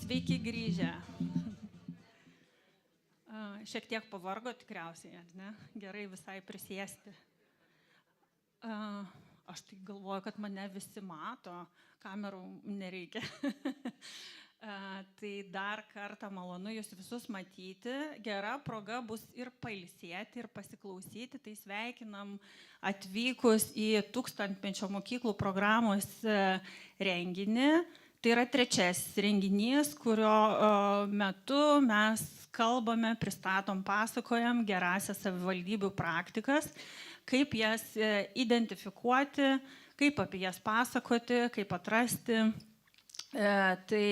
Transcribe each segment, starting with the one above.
Sveiki grįžę. Šiek tiek pavargo tikriausiai, ne? Gerai visai prisėsti. Aš tai galvoju, kad mane visi mato, kamerų nereikia. Tai dar kartą malonu jūs visus matyti. Gera proga bus ir pailsėti, ir pasiklausyti. Tai sveikinam atvykus į 1000-mečio mokyklų programos renginį. Tai yra trečiasis renginys, kurio metu mes kalbame, pristatom, pasakojam gerąsias savivaldybių praktikas, kaip jas identifikuoti, kaip apie jas pasakoti, kaip atrasti. Tai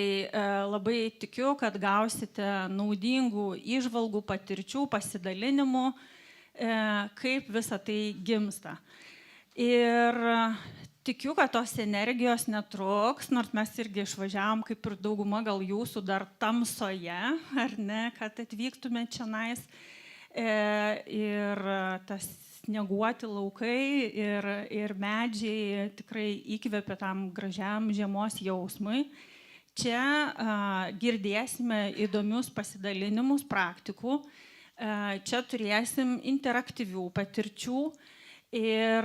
labai tikiu, kad gausite naudingų įžvalgų, patirčių, pasidalinimų, kaip visa tai gimsta. Ir tikiu, kad tos energijos netruks, nors mes irgi išvažiavom, kaip ir dauguma gal jūsų dar tamsoje, ar ne, kad atvyktume čionais. Ir tas snieguoti laukai ir medžiai tikrai įkvepia tam gražiam žiemos jausmui. Čia girdėsime įdomius pasidalinimus praktikų, čia turėsim interaktyvių patirčių. Ir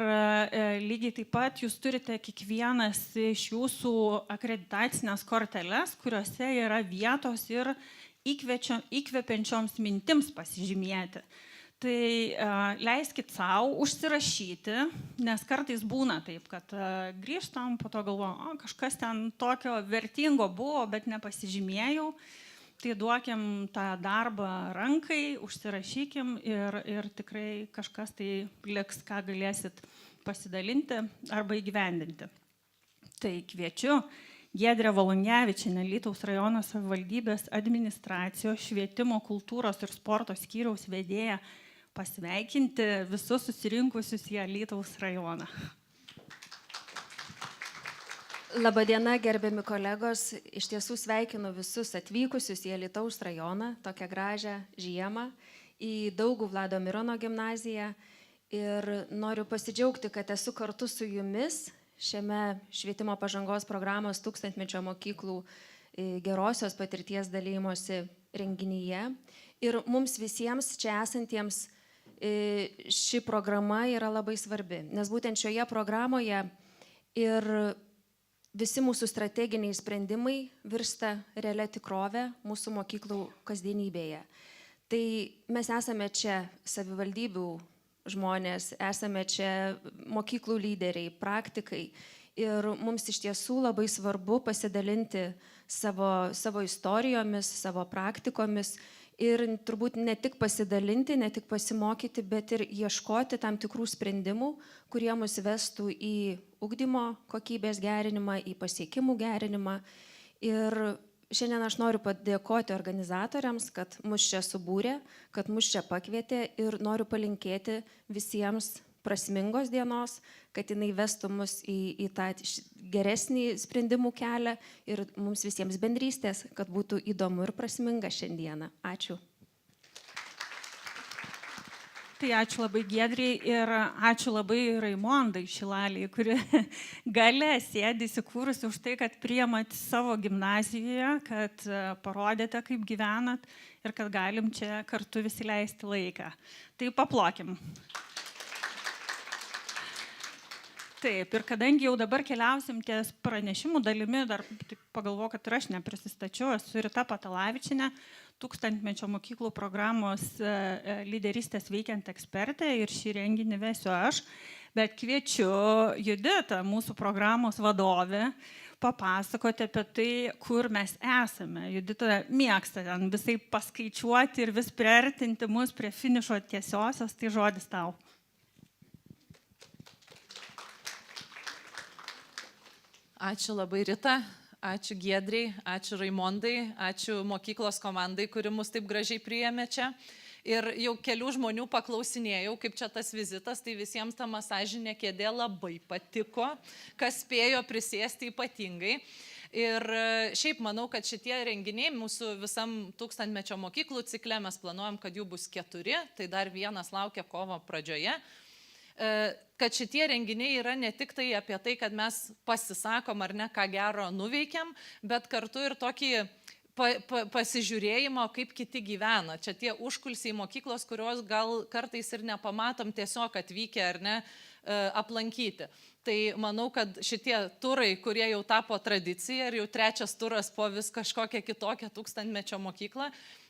lygiai taip pat jūs turite kiekvienas iš jūsų akreditacinės korteles, kuriuose yra vietos ir įkvepiančioms mintims pasižymėti. Tai leiskit savo užsirašyti, nes kartais būna taip, kad grįžtam, po to galvojam, kažkas ten tokio vertingo buvo, bet nepasižymėjau. Tai duokim tą darbą rankai, užsirašykim ir tikrai kažkas tai liks, ką galėsit pasidalinti arba įgyvendinti. Tai kviečiu Giedrę Volungevičienę, Alytaus rajono savivaldybės administracijos, švietimo, kultūros ir sporto skyriaus vedėją pasveikinti visus susirinkusius į Alytaus rajoną. Labadiena, gerbiami kolegos. Iš tiesų sveikinu visus atvykusius į Alytaus rajoną, tokią gražią žiemą, į Daugų Vlado Mirono gimnaziją. Ir noriu pasidžiaugti, kad esu kartu su jumis šiame švietimo pažangos programos 1000-mečio mokyklų gerosios patirties dalymosi renginyje. Ir mums visiems čia esantiems ši programa yra labai svarbi, nes būtent šioje programoje ir visi mūsų strateginiai sprendimai virsta realia tikrove mūsų mokyklų kasdienybėje. Tai mes esame čia savivaldybių žmonės, esame čia mokyklų lyderiai, praktikai ir mums iš tiesų labai svarbu pasidalinti savo istorijomis, savo praktikomis ir turbūt ne tik pasidalinti, ne tik pasimokyti, bet ir ieškoti tam tikrų sprendimų, kurie mus vestų į ugdymo kokybės gerinimą, į pasiekimų gerinimą. Ir šiandien aš noriu padėkoti organizatoriams, kad mus čia subūrė, kad mus čia pakvietė ir noriu palinkėti visiems prasmingos dienos, kad jinai vestų mus į tą geresnį sprendimų kelią ir mums visiems bendrystės, kad būtų įdomu ir prasminga šiandieną. Ačiū. Tai ačiū labai Giedriai ir ačiū labai Raimondai Šilaliai, kuri gale sėdi įsikūrusi už tai, kad priimat savo gimnazijoje, kad parodėte, kaip gyvenat ir kad galim čia kartu visi leisti laiką. Tai paplokim. Taip, ir kadangi jau dabar keliausim ties pranešimų dalimi, dar pagalvoju, kad ir aš neprisistačiau, esu Rita Patalavičienė, 1000-mečio mokyklų programos lyderystės veikiant ekspertė ir šį renginį vesiu aš, bet kviečiu Juditą, mūsų programos vadovę, papasakoti apie tai, kur mes esame. Judita mėgsta ten visai paskaičiuoti ir vis priartinti mus prie finišo tiesiosios, tai žodis tau. Ačiū labai Rita, ačiū Giedriai, ačiū Raimondai, ačiū mokyklos komandai, kuri mus taip gražiai priėmė čia. Ir jau kelių žmonių paklausinėjau, kaip čia tas vizitas, tai visiems ta masažinė kėdė labai patiko, kas spėjo prisėsti ypatingai. Ir šiaip manau, kad šitie renginiai mūsų visam 1000-mečio mokyklų cikle mes planuojam, kad jų bus 4, tai dar vienas laukia kovo pradžioje. Kad šitie renginiai yra ne tik tai apie tai, kad mes pasisakom ar ne, ką gero nuveikiam, bet kartu ir tokį pasižiūrėjimo, kaip kiti gyvena. Čia tie užkulsiai mokyklos, kurios gal kartais ir nepamatom tiesiog atvykę ar ne aplankyti. Tai manau, kad šitie turai, kurie jau tapo tradicija ir jau trečias turas po vis kažkokią kitokią tūkstantmečio mokyklą,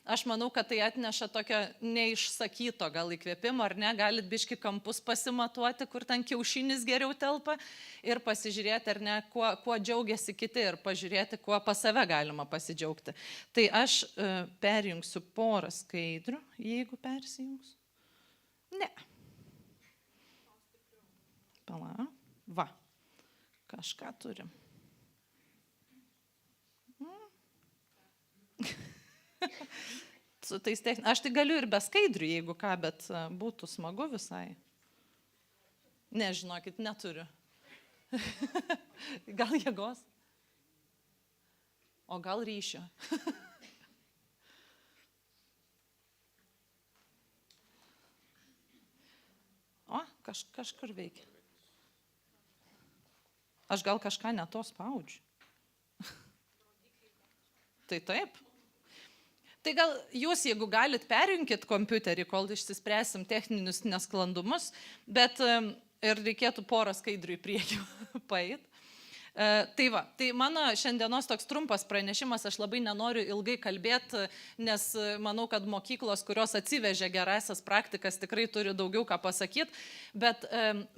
aš manau, kad tai atneša tokio neišsakyto gal įkvėpimo, ar ne, galit biški kampus pasimatuoti, kur ten kiaušinis geriau telpa ir pasižiūrėti, ar ne, kuo džiaugiasi kiti ir pažiūrėti, kuo pas save galima pasidžiaugti. Tai aš perjungsiu porą skaidrių, jeigu persijungsiu. Ne. Pala. Va. Kažką turim. Aš tai galiu ir be skaidrių, jeigu ką, bet būtų smagu visai. Nežinokit, neturiu. Gal jėgos? O gal ryšio? O, kažkur veikia. Aš gal kažką ne to spaudžiu. Tai taip. Tai gal jūs, jeigu galit, perjunkit kompiuterį, kol išsispręsim techninius nesklandumus, bet ir reikėtų porą skaidrių į priekį paeit. Tai va, tai mano šiandienos toks trumpas pranešimas, aš labai nenoriu ilgai kalbėti, nes manau, kad mokyklos, kurios atsivežė gerasias praktikas, tikrai turi daugiau ką pasakyti, bet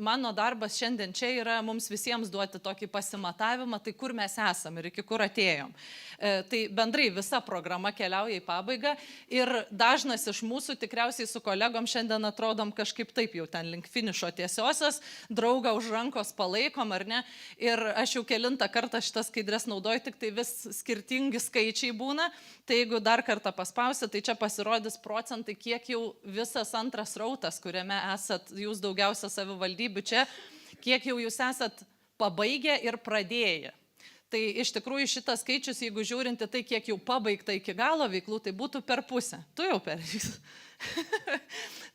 mano darbas šiandien čia yra mums visiems duoti tokį pasimatavimą, tai kur mes esam ir iki kur atėjom. Tai bendrai visa programa keliauja į pabaigą ir dažnas iš mūsų tikriausiai su kolegom šiandien atrodom kažkaip taip jau ten link finišo tiesiosios, draugą už rankos palaikom ar ne, ir aš jau kelintą kartą šitas skaidrės naudoju, tik tai vis skirtingi skaičiai būna, tai jeigu dar kartą paspausit, tai čia pasirodys procentai, kiek jau visas antras rautas, kuriame esat jūs daugiausia savivaldybių čia, kiek jau jūs esat pabaigę ir pradėję. Tai iš tikrųjų šitas skaičius, jeigu žiūrinti tai, kiek jau pabaigta iki galo veiklų, tai būtų per pusę. Tu jau pervyks.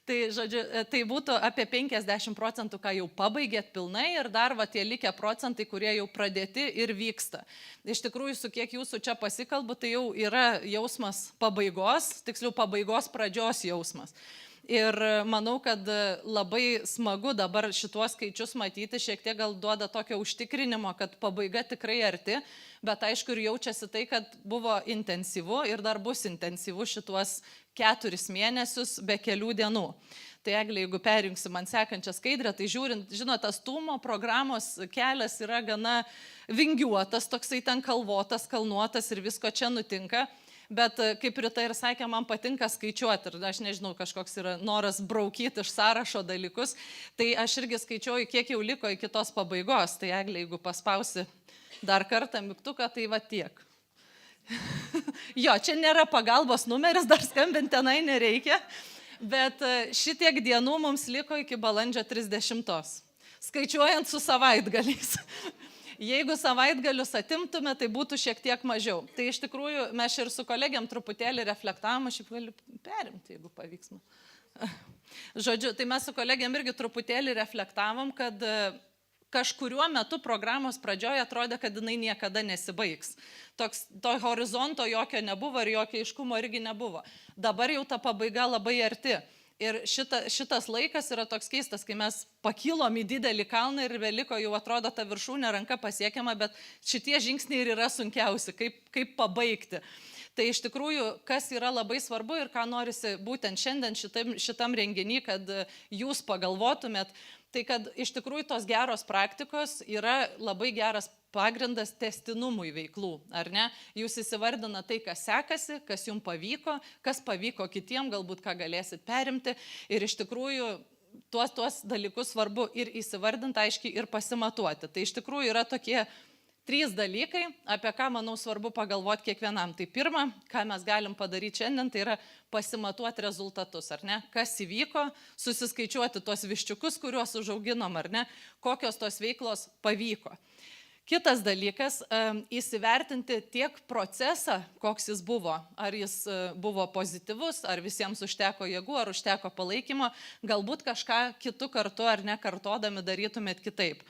Tai, žodžiu, tai būtų apie 50%, ką jau pabaigėt pilnai ir dar va tie likę procentai, kurie jau pradėti ir vyksta. Iš tikrųjų, su kiek jūsų čia pasikalbu, tai jau yra jausmas pabaigos, tiksliau pabaigos pradžios jausmas. Ir manau, kad labai smagu dabar šituos skaičius matyti, šiek tiek gal duoda tokio užtikrinimo, kad pabaiga tikrai arti, bet aišku ir jaučiasi tai, kad buvo intensyvu ir dar bus intensyvu šituos 4 mėnesius be kelių dienų. Tai Eglė, jeigu perjungsi man sekančią skaidrę, tai žiūrint, žinot, tas Tumo programos kelias yra gana vingiuotas, toksai ten kalvotas, kalnuotas ir visko čia nutinka. Bet kaip Rita ir sakė, man patinka skaičiuoti ir aš nežinau, kažkoks yra noras braukyti iš sąrašo dalykus, tai aš irgi skaičiuoju, kiek jau liko iki tos pabaigos. Tai Eglė, jeigu paspausi dar kartą mygtuką, tai va tiek. Jo, čia nėra pagalbos numeris, dar skambinti tenai nereikia, bet šitiek dienų mums liko iki balandžio 30. Skaičiuojant su savaitgaliais. Jeigu savaitgalius atimtume, tai būtų šiek tiek mažiau. Tai iš tikrųjų mes ir su kolegiam truputėlį reflektavom, aš galiu perimti, jeigu pavyks. Žodžiu, tai mes su kolegiam irgi truputėlį reflektavom, kad kažkuriuo metu programos pradžioje atrodė, kad jinai niekada nesibaigs. To horizonto jokio nebuvo ir jokio aiškumo irgi nebuvo. Dabar jau ta pabaiga labai arti. Ir šitas laikas yra toks keistas, kai mes pakilom į didelį kalną ir beliko jau atrodo ta viršūnė ranka pasiekiama, bet šitie žingsniai ir yra sunkiausi, kaip pabaigti. Tai iš tikrųjų, kas yra labai svarbu ir ką norisi būtent šiandien šitam renginį, kad jūs pagalvotumėt, tai kad iš tikrųjų tos geros praktikos yra labai geras pagrindas testinumui veiklų, ar ne? Jūs įsivardina tai, kas sekasi, kas jums pavyko, kas pavyko kitiem, galbūt ką galėsit perimti. Ir iš tikrųjų tuos dalykus svarbu ir įsivardinti aiškiai ir pasimatuoti. Tai iš tikrųjų yra tokie 3 dalykai, apie ką, manau, svarbu pagalvoti kiekvienam. Tai pirma, ką mes galim padaryti šiandien, tai yra pasimatuoti rezultatus, ar ne? Kas įvyko, susiskaičiuoti tuos viščiukus, kuriuos užauginom, ar ne? Kokios tos veiklos pavyko. Kitas dalykas, įsivertinti tiek procesą, koks jis buvo. Ar jis buvo pozityvus, ar visiems užteko jėgų, ar užteko palaikymo. Galbūt kažką kitų kartu ar nekartodami darytumėt kitaip.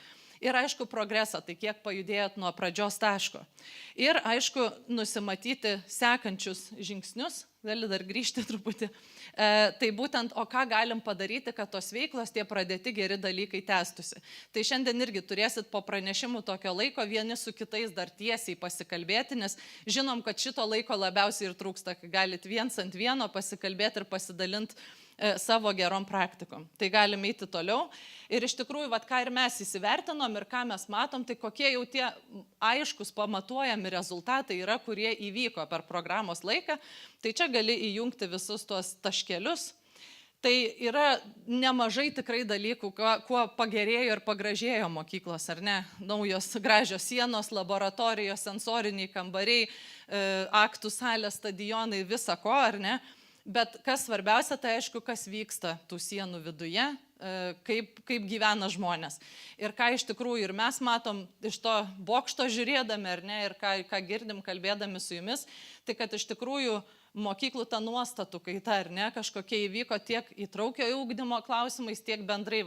Ir aišku, progresą, tai kiek pajudėjot nuo pradžios taško. Ir aišku, nusimatyti sekančius žingsnius, gali dar grįžti truputį. Tai būtent, o ką galim padaryti, kad tos veiklos, tie pradėti geri dalykai tęstusi. Tai šiandien irgi turėsit po pranešimų tokio laiko vieni su kitais dar tiesiai pasikalbėti, nes žinom, kad šito laiko labiausiai ir trūksta, kai galit viens ant vieno pasikalbėti ir pasidalinti savo gerom praktikom. Tai galim eiti toliau. Ir iš tikrųjų, ką ir mes įsivertinom ir ką mes matom, tai kokie jau tie aiškus pamatuojami rezultatai yra, kurie įvyko per programos laiką. Tai čia gali įjungti visus tuos taškelius. Tai yra nemažai tikrai dalykų, kuo pagerėjo ir pagražėjo mokyklos, ar ne? Naujos gražios sienos, laboratorijos, sensoriniai kambariai, aktų salės, stadionai, visa ko, ar ne? Bet kas svarbiausia, tai aišku, kas vyksta tų sienų viduje, kaip gyvena žmonės. Ir ką iš tikrųjų ir mes matom iš to bokšto žiūrėdami, ar ne, ir ką girdim kalbėdami su jumis, tai kad iš tikrųjų mokyklų ta nuostatų kaita, ar ne, kažkokie įvyko tiek įtraukiojo ugdymo klausimais, tiek bendrai.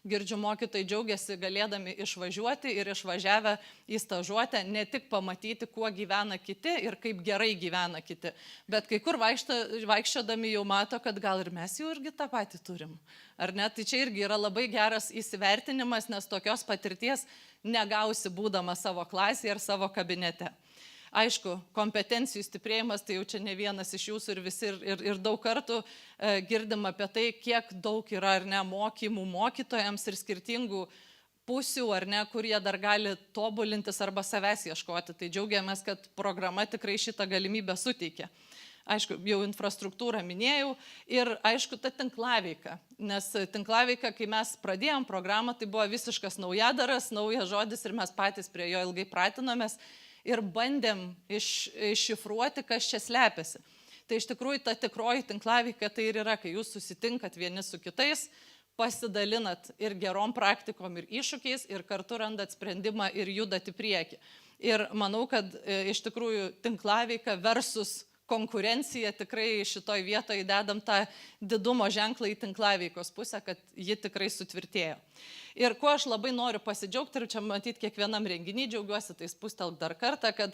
Girdžiu, mokytojai džiaugiasi galėdami išvažiuoti ir išvažiavę į stažuotę, ne tik pamatyti, kuo gyvena kiti ir kaip gerai gyvena kiti, bet kai kur vaikščiodami jau mato, kad gal ir mes jau irgi tą patį turim. Ar ne? Tai čia irgi yra labai geras įsivertinimas, nes tokios patirties negausi būdama savo klasėje ar savo kabinete. Aišku, kompetencijų stiprėjimas, tai jau čia ne vienas iš jūsų ir visi ir daug kartų girdim apie tai, kiek daug yra, ar ne, mokymų mokytojams ir skirtingų pusių, ar ne, kur jie dar gali tobulintis arba savęs ieškoti. Tai džiaugiamės, kad programa tikrai šitą galimybę suteikia. Aišku, jau infrastruktūrą minėjau ir aišku, ta tinklaveika. Nes tinklaveika, kai mes pradėjom programą, tai buvo visiškas naujadaras, naujas žodis ir mes patys prie jo ilgai pratinomės. Ir bandėm iššifruoti, kas čia slepiasi. Tai iš tikrųjų ta tikroji tinklaveika tai ir yra, kai jūs susitinkat vieni su kitais, pasidalinat ir gerom praktikom ir iššūkiais ir kartu randat sprendimą ir judat į priekį. Ir manau, kad iš tikrųjų tinklaveika versus konkurencija tikrai šitoj vietoje dedam tą didumo ženklą į tinklaveikos pusę, kad ji tikrai sutvirtėjo. Ir kuo aš labai noriu pasidžiaugti, ir čia matyti kiekvienam renginį džiaugiuosi, tai spustelk dar kartą, kad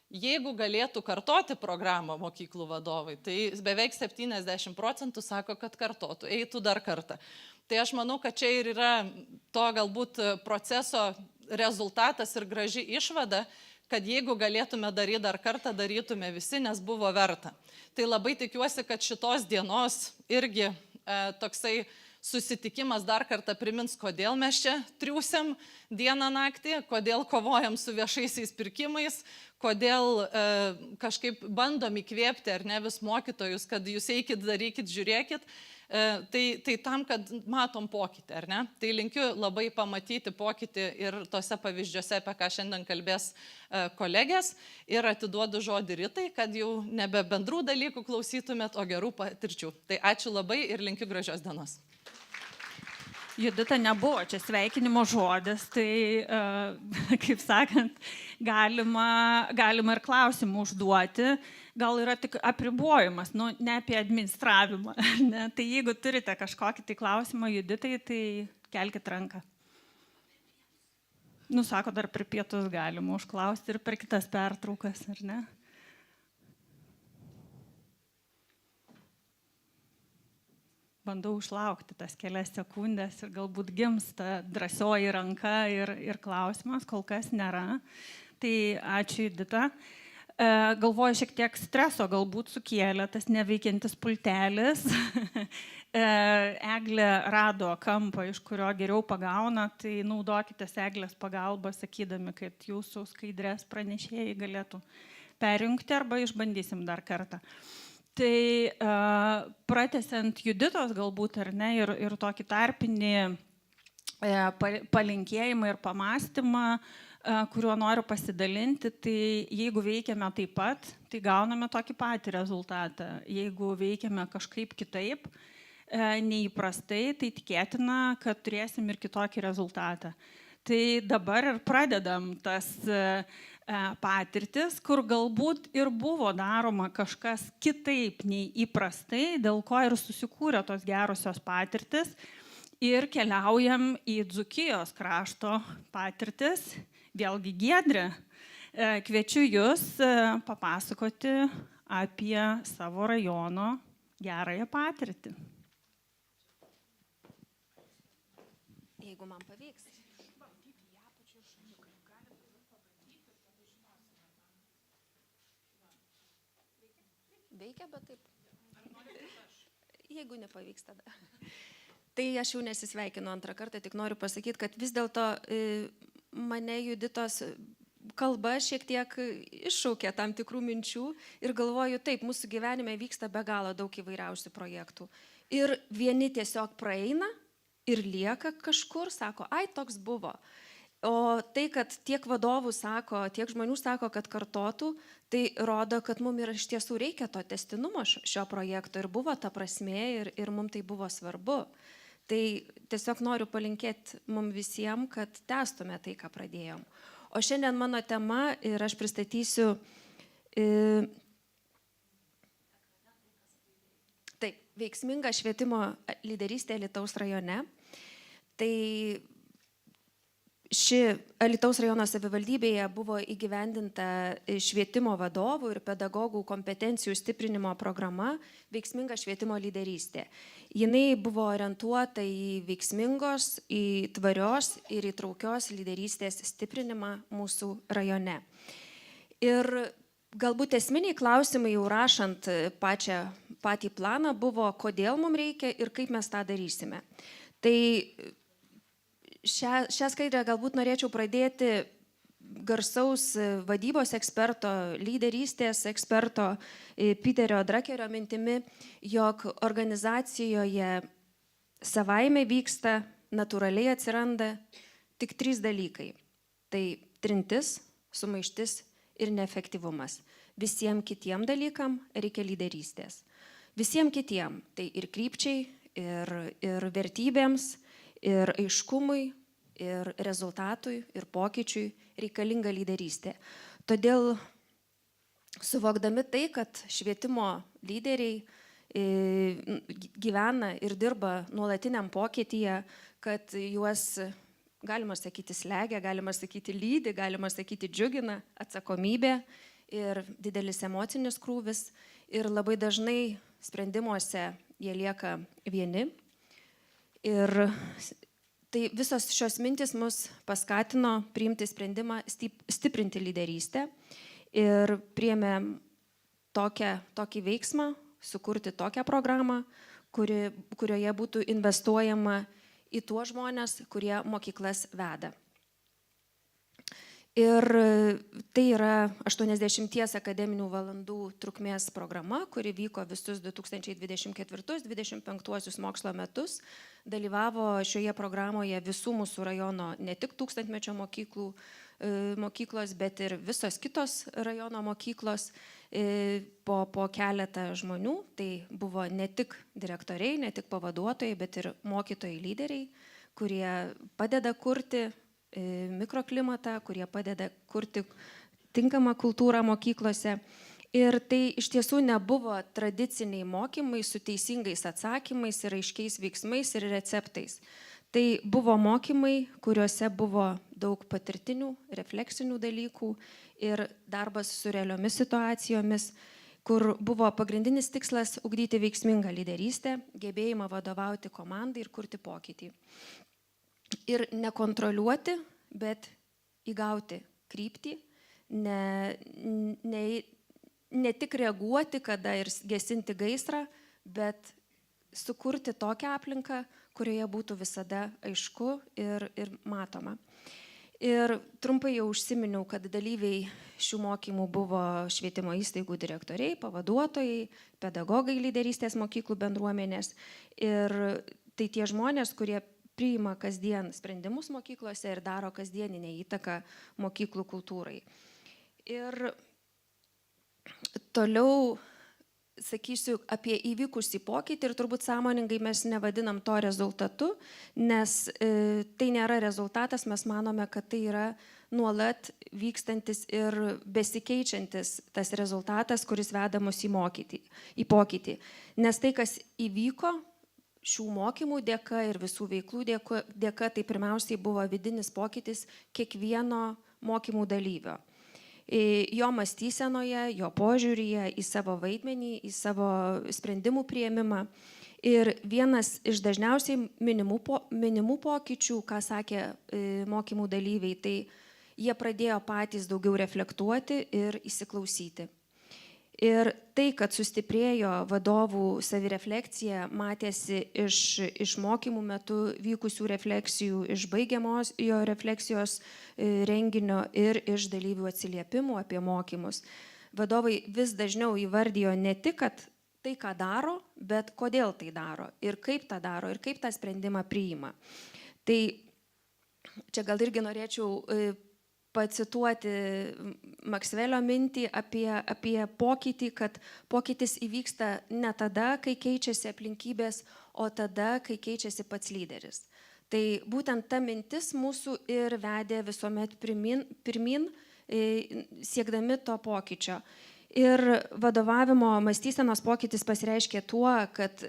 jeigu galėtų kartoti programą mokyklų vadovai, tai beveik 70% sako, kad kartotų, eitų dar kartą. Tai aš manau, kad čia ir yra to galbūt proceso rezultatas ir graži išvada, kad jeigu galėtume daryti dar kartą, darytume visi, nes buvo verta. Tai labai tikiuosi, kad šitos dienos irgi toksai susitikimas dar kartą primins, kodėl mes čia triūsiam dieną naktį, kodėl kovojam su viešaisiais pirkimais, kodėl kažkaip bandom įkvėpti, ar ne, vis mokytojus, kad jūs eikit, darykit, žiūrėkit. Tai tam, kad matom pokytį, ar ne? Tai linkiu labai pamatyti pokytį ir tose pavyzdžiuose, apie ką šiandien kalbės kolegės, ir atiduodu žodį Ritai, kad jau nebe bendrų dalykų klausytumėt, o gerų patirčių. Tai ačiū labai ir linkiu gražios dienos. Judita, nebuvo čia sveikinimo žodis, tai, kaip sakant, galima ir klausimų užduoti, gal yra tik apribojimas, ne apie administravimą. Ne? Tai jeigu turite kažkokį tai klausimą Juditai, tai kelkit ranką. Sako, dar per pietus galima užklausti ir per kitas pertraukas, ar ne? Bandau išlaukti tas kelias sekundės ir galbūt gimsta drąsioji ranka ir klausimas, kol kas nėra. Tai ačiū, Judita. Galvoju, šiek tiek streso galbūt sukėlė tas neveikiantis pultelis. Eglė rado kampą, iš kurio geriau pagauna, tai naudokitės Eglės pagalbą, sakydami, kad jūsų skaidrės pranešėjai galėtų perjungti arba išbandysim dar kartą. Tai pratęsiant Juditos galbūt, ar ne, ir tokį tarpinį palinkėjimą ir pamastymą, kuriuo noriu pasidalinti, tai jeigu veikiame taip pat, tai gauname tokį patį rezultatą. Jeigu veikiame kažkaip kitaip, neįprastai, tai tikėtina, kad turėsim ir kitokį rezultatą. Tai dabar ir pradedam tas patirtis, kur galbūt ir buvo daroma kažkas kitaip nei įprastai, dėl ko ir susikūrė tos gerosios patirtis. ir keliaujam į Dzūkijos krašto patirtis. Vėlgi Giedrė, kviečiu Jūs papasakoti apie savo rajono gerąją patirtį. Jeigu man pavyks. Veikia, bet taip. Jeigu nepavyks tada. Tai aš jau nesisveikinu antrą kartą, tik noriu pasakyti, kad vis dėlto mane Juditos kalba šiek tiek iššaukė tam tikrų minčių ir galvoju, taip, mūsų gyvenime vyksta be galo daug įvairiausių projektų. Ir vieni tiesiog praeina ir lieka kažkur, sako, ai, toks buvo. O tai, kad tiek vadovų sako, tiek žmonių sako, kad kartotų, tai rodo, kad mums ir iš tiesų reikia to tęstinumo šio projekto ir buvo ta prasmė ir mums tai buvo svarbu. Tai tiesiog noriu palinkėti mums visiems, kad tęstume tai, ką pradėjom. O šiandien mano tema ir aš pristatysiu taip, veiksminga švietimo lyderystė Alytaus rajone. Tai ši Alytaus rajono savivaldybėje buvo įgyvendinta švietimo vadovų ir pedagogų kompetencijų stiprinimo programa Veiksminga švietimo lyderystė. Jinai buvo orientuota į veiksmingos, į tvarios ir įtraukios lyderystės stiprinimą mūsų rajone. Ir galbūt esminiai klausimai jau rašant patį planą buvo, kodėl mums reikia ir kaip mes tą darysime. Tai šią skaidrę galbūt norėčiau pradėti garsaus vadybos eksperto, lyderystės eksperto Piterio Druckerio mintimi, jog organizacijoje savaime vyksta, natūraliai atsiranda tik 3 dalykai. Tai trintis, sumaištis ir neefektyvumas. Visiems kitiem dalykam reikia lyderystės. Visiems kitiem, tai ir krypčiai, ir vertybėms, ir aiškumui, ir rezultatui, ir pokyčiui reikalinga lyderystė. Todėl suvokdami tai, kad švietimo lyderiai gyvena ir dirba nuolatiniam pokytyje, kad juos, galima sakyti, slegia, galima sakyti, lydi, galima sakyti, džiugina atsakomybė ir didelis emocinis krūvis. Ir labai dažnai sprendimuose jie lieka vieni. Ir tai visos šios mintis mus paskatino priimti sprendimą stiprinti lyderystę ir priėmėm tokį veiksmą, sukurti tokią programą, kurioje būtų investuojama į tuos žmonės, kurie mokyklas veda. Ir tai yra 80 akademinių valandų trukmės programa, kuri vyko visus 2024-2025 mokslo metus. Dalyvavo šioje programoje visų mūsų rajono ne tik tūkstantmečio mokyklos, bet ir visos kitos rajono mokyklos po keletą žmonių. Tai buvo ne tik direktoriai, ne tik pavaduotojai, bet ir mokytojai lyderiai, kurie padeda kurti mikroklimatą, kurie padeda kurti tinkamą kultūrą mokyklose. Ir tai iš tiesų nebuvo tradiciniai mokymai su teisingais atsakymais ir aiškiais veiksmais ir receptais. Tai buvo mokymai, kuriuose buvo daug patirtinių, refleksinių dalykų ir darbas su realiomis situacijomis, kur buvo pagrindinis tikslas ugdyti veiksmingą lyderystę, gebėjimą vadovauti komandai ir kurti pokytį. Ir nekontroliuoti, bet įgauti kryptį, ne tik reaguoti, kada ir gesinti gaisrą, bet sukurti tokią aplinką, kurioje būtų visada aišku ir matoma. Ir trumpai jau užsiminiau, kad dalyviai šių mokymų buvo švietimo įstaigų direktoriai, pavaduotojai, pedagogai lyderystės mokyklų bendruomenės. Ir tai tie žmonės, kurie priima kasdien sprendimus mokyklose ir daro kasdieninę įtaką mokyklų kultūrai. Ir toliau sakysiu apie įvykusį pokytį ir turbūt sąmoningai mes nevadinam to rezultatu, nes tai nėra rezultatas, mes manome, kad tai yra nuolat vykstantis ir besikeičiantis tas rezultatas, kuris veda mus į pokytį. Nes tai, kas įvyko, šių mokymų dėka ir visų veiklų dėka tai pirmiausiai buvo vidinis pokytis kiekvieno mokymų dalyvio. Jo mąstysenoje, jo požiūryje į savo vaidmenį, į savo sprendimų priėmimą. Ir vienas iš dažniausiai minimų pokyčių, ką sakė mokymų dalyviai, tai jie pradėjo patys daugiau reflektuoti ir įsiklausyti. Ir tai, kad sustiprėjo vadovų savirefleksija, matėsi iš mokymų metu vykusių refleksijų, iš baigiamojo refleksijos renginio ir iš dalyvių atsiliepimų apie mokymus. Vadovai vis dažniau įvardijo ne tik, kad tai, ką daro, bet kodėl tai daro ir kaip tą daro ir kaip tą sprendimą priima. Tai čia gal irgi norėčiau pacituoti Maksvelio mintį apie pokytį, kad pokytis įvyksta ne tada, kai keičiasi aplinkybės, o tada, kai keičiasi pats lyderis. Tai būtent ta mintis mūsų ir vedė visuomet pirmin siekdami to pokyčio. Ir vadovavimo mąstysenos pokytis pasireiškė tuo, kad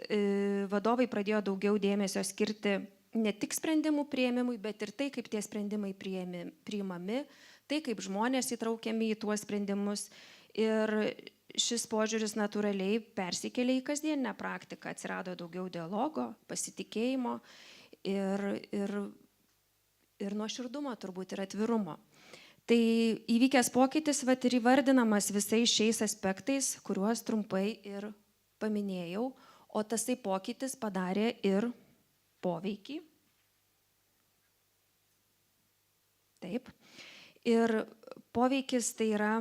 vadovai pradėjo daugiau dėmesio skirti ne tik sprendimų priėmimui, bet ir tai, kaip tie sprendimai priimami, tai, kaip žmonės įtraukiami į tuos sprendimus. Ir šis požiūris natūraliai persikėlė į kasdieninę praktiką, atsirado daugiau dialogo, pasitikėjimo ir nuoširdumo turbūt ir atvirumo. Tai įvykęs pokytis ir įvardinamas visais šiais aspektais, kuriuos trumpai ir paminėjau, o tasai pokytis padarė ir poveikį. Taip. Ir poveikis tai yra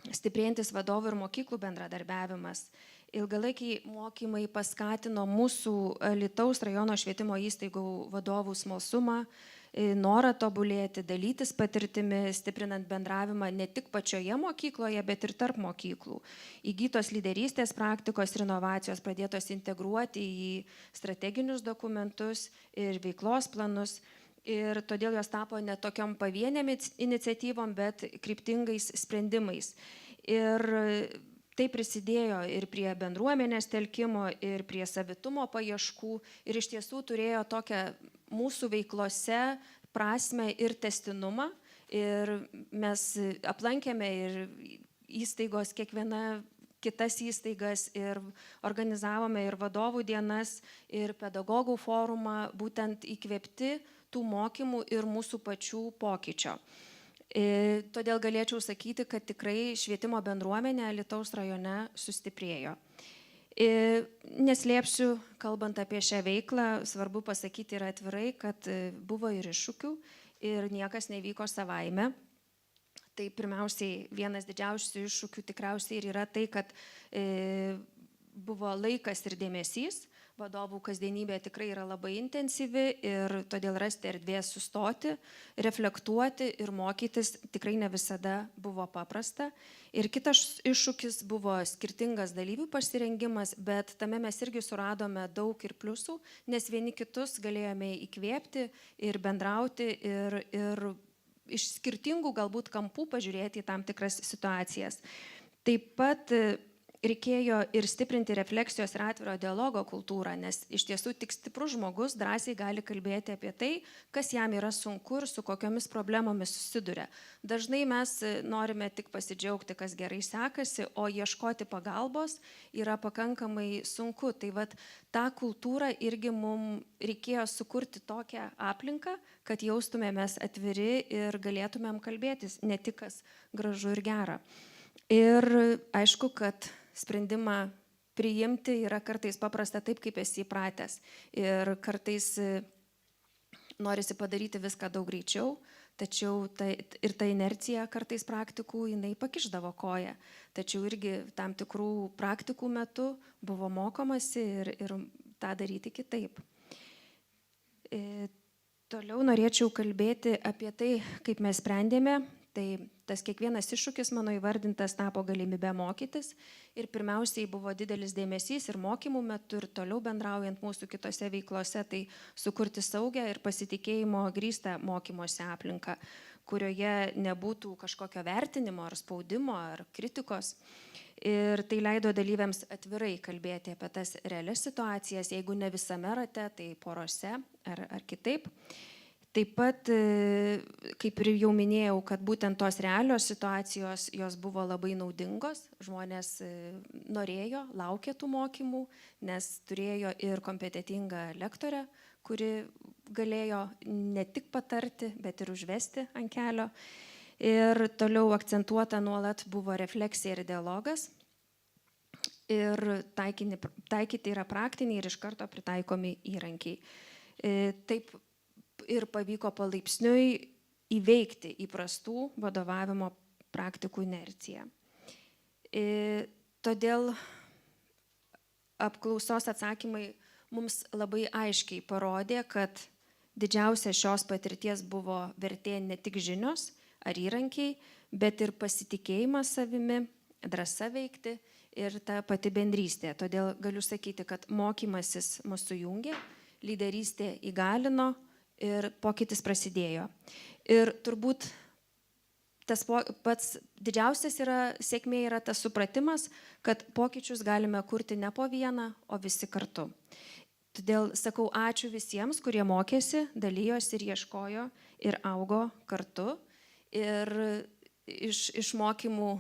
stiprėjantis vadovų ir mokyklų bendradarbiavimas. Ilgalaikiai mokymai paskatino mūsų Alytaus rajono švietimo įstaigų vadovų smalsumą, norą tobulėti, dalytis patirtimi, stiprinant bendravimą ne tik pačioje mokykloje, bet ir tarp mokyklų. Įgytos lyderystės praktikos ir inovacijos pradėtos integruoti į strateginius dokumentus ir veiklos planus. Ir todėl jos tapo ne tokiom pavieniam iniciatyvom, bet kryptingais sprendimais. Ir tai prisidėjo ir prie bendruomenės telkimo, ir prie savitumo paieškų, ir iš tiesų turėjo tokią mūsų veiklose prasmę ir testinumą. Ir mes aplankėme ir įstaigos, kiekviena kitas įstaigas, ir organizavome ir vadovų dienas, ir pedagogų forumą, būtent įkvėpti tų mokymų ir mūsų pačių pokyčio. Todėl galėčiau sakyti, kad tikrai švietimo bendruomenė Alytaus rajone sustiprėjo. Neslėpsiu, kalbant apie šią veiklą, svarbu pasakyti ir atvirai, kad buvo ir iššūkių ir niekas nevyko savaime. Tai pirmiausiai vienas didžiausių iššūkių tikriausiai ir yra tai, kad buvo laikas ir dėmesys. Vadovų kasdienybė tikrai yra labai intensyvi ir todėl rasti erdvės sustoti, reflektuoti ir mokytis tikrai ne visada buvo paprasta. Ir kitas iššūkis buvo skirtingas dalyvių pasirengimas, bet tame mes irgi suradome daug ir pliusų, nes vieni kitus galėjome įkvėpti ir bendrauti ir iš skirtingų galbūt kampų pažiūrėti į tam tikras situacijas. Taip pat reikėjo ir stiprinti refleksijos ir atviro dialogo kultūrą, nes iš tiesų tik stiprus žmogus drąsiai gali kalbėti apie tai, kas jam yra sunku ir su kokiomis problemomis susiduria. Dažnai mes norime tik pasidžiaugti, kas gerai sekasi, o ieškoti pagalbos yra pakankamai sunku. Tai tą kultūrą irgi mums reikėjo sukurti tokią aplinką, kad jaustumėmės atviri ir galėtumėm kalbėtis ne tik kas gražu ir gera. Ir aišku, kad sprendimą priimti yra kartais paprasta taip, kaip esi įpratęs. Ir kartais norisi padaryti viską daug greičiau, tačiau ir ta inercija kartais praktikų jinai pakišdavo koją. Tačiau irgi tam tikrų praktikų metu buvo mokomasi ir tą daryti kitaip. Toliau norėčiau kalbėti apie tai, kaip mes sprendėme. Tai tas kiekvienas iššūkis mano įvardintas tapo galimybę mokytis ir pirmiausiai buvo didelis dėmesys ir mokymų metu ir toliau bendraujant mūsų kitose veiklose, tai sukurti saugią ir pasitikėjimo grįstą mokymosi aplinką, kurioje nebūtų kažkokio vertinimo ar spaudimo ar kritikos. Ir tai leido dalyviams atvirai kalbėti apie tas realias situacijas, jeigu ne visame rate, tai porose ar kitaip. Taip pat, kaip ir jau minėjau, kad būtent tos realios situacijos, jos buvo labai naudingos, žmonės norėjo, laukė tų mokymų, nes turėjo ir kompetitingą lektorę, kuri galėjo ne tik patarti, bet ir užvesti ant kelio. Ir toliau akcentuota nuolat buvo refleksija ir dialogas. Ir taikyti yra praktiniai ir iš karto pritaikomi įrankiai. Taip ir pavyko palaipsniui įveikti įprastų vadovavimo praktikų inerciją. Todėl apklausos atsakymai mums labai aiškiai parodė, kad didžiausia šios patirties buvo vertė ne tik žinios ar įrankiai, bet ir pasitikėjimas savimi, drąsa veikti ir ta pati bendrystė. Todėl galiu sakyti, kad mokymasis mus sujungė, lyderystė įgalino ir pokytis prasidėjo. Ir turbūt tas pats didžiausias sėkmė yra tas supratimas, kad pokyčius galime kurti ne po vieną, o visi kartu. Todėl sakau ačiū visiems, kurie mokėsi, dalyjosi ir ieškojo ir augo kartu. Ir iš mokymų,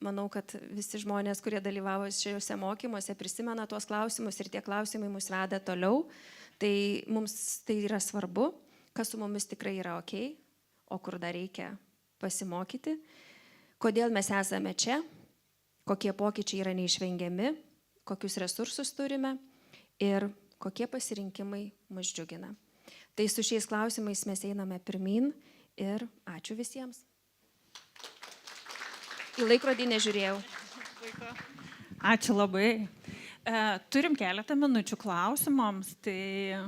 manau, kad visi žmonės, kurie dalyvavo šiuose mokymuose, prisimena tuos klausimus ir tie klausimai mus veda toliau. Tai mums tai yra svarbu, kas su mumis tikrai yra ok, o kur dar reikia pasimokyti, kodėl mes esame čia, kokie pokyčiai yra neišvengiami, kokius resursus turime ir kokie pasirinkimai mus džiugina. Tai su šiais klausimais mes einame pirmyn ir ačiū visiems. Į laikrodį nežiūrėjau. Ačiū labai. Turim keletą minučių klausimams, tai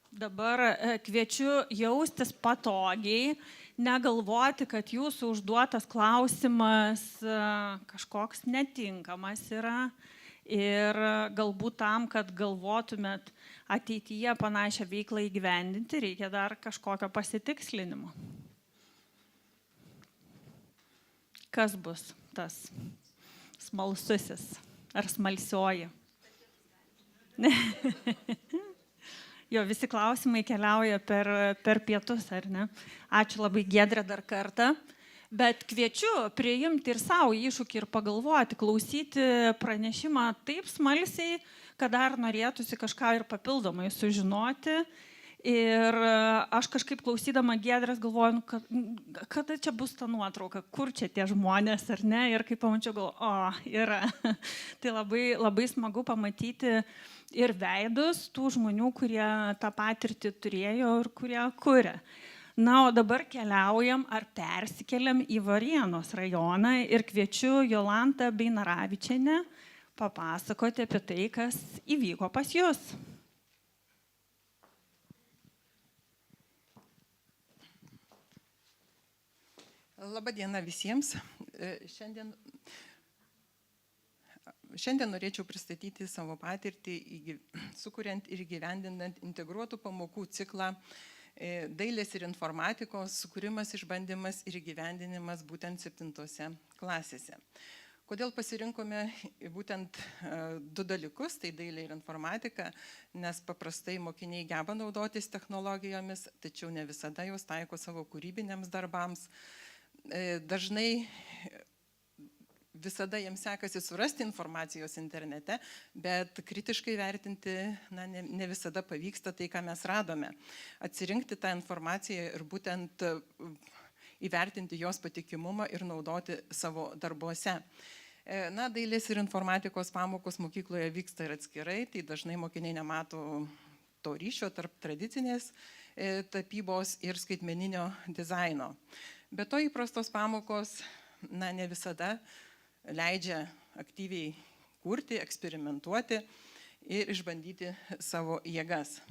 dabar kviečiu jaustis patogiai, negalvoti, kad jūsų užduotas klausimas kažkoks netinkamas yra ir galbūt tam, kad galvotumėt ateityje panašią veiklą įgyvendinti, reikia dar kažkokio pasitikslinimo. Kas bus tas smalsusis ar smalsioji? Jo, visi klausimai keliauja per pietus, ar ne? Ačiū labai, Giedrė, dar kartą. Bet kviečiu priimti ir savo iššūkį ir pagalvoti, klausyti pranešimą taip smalsiai, kad dar norėtųsi kažką ir papildomai sužinoti. Ir aš kažkaip klausydama Giedrės galvoju, kada čia bus ta nuotrauka, kur čia tie žmonės, ar ne? Ir kai pamačiau, galvoju, yra. Tai labai smagu pamatyti ir veidus tų žmonių, kurie tą patirtį turėjo ir kurie kuria. Na, o dabar keliaujam ar persikeliam į Varėnos rajoną ir kviečiu Jolantą Beinaravičienę papasakoti apie tai, kas įvyko pas jūs. Labadiena visiems. Šiandien norėčiau pristatyti savo patirtį, sukuriant ir įgyvendinant integruotų pamokų ciklą dailės ir informatikos sukūrimas, išbandymas ir įgyvendinimas būtent 7 klasėse. Kodėl pasirinkome būtent 2 dalykus, tai dailė ir informatika, nes paprastai mokiniai geba naudotis technologijomis, tačiau ne visada jos taiko savo kūrybiniams darbams. Dažnai visada jiems sekasi surasti informacijos internete, bet kritiškai vertinti ne visada pavyksta tai, ką mes radome. Atsirinkti tą informaciją ir būtent įvertinti jos patikimumą ir naudoti savo darbuose. Dailės ir informatikos pamokos mokykloje vyksta ir atskirai, tai dažnai mokiniai nemato to ryšio tarp tradicinės tapybos ir skaitmeninio dizaino. Be to įprastos pamokos ne visada leidžia aktyviai kurti, eksperimentuoti ir išbandyti savo jėgas.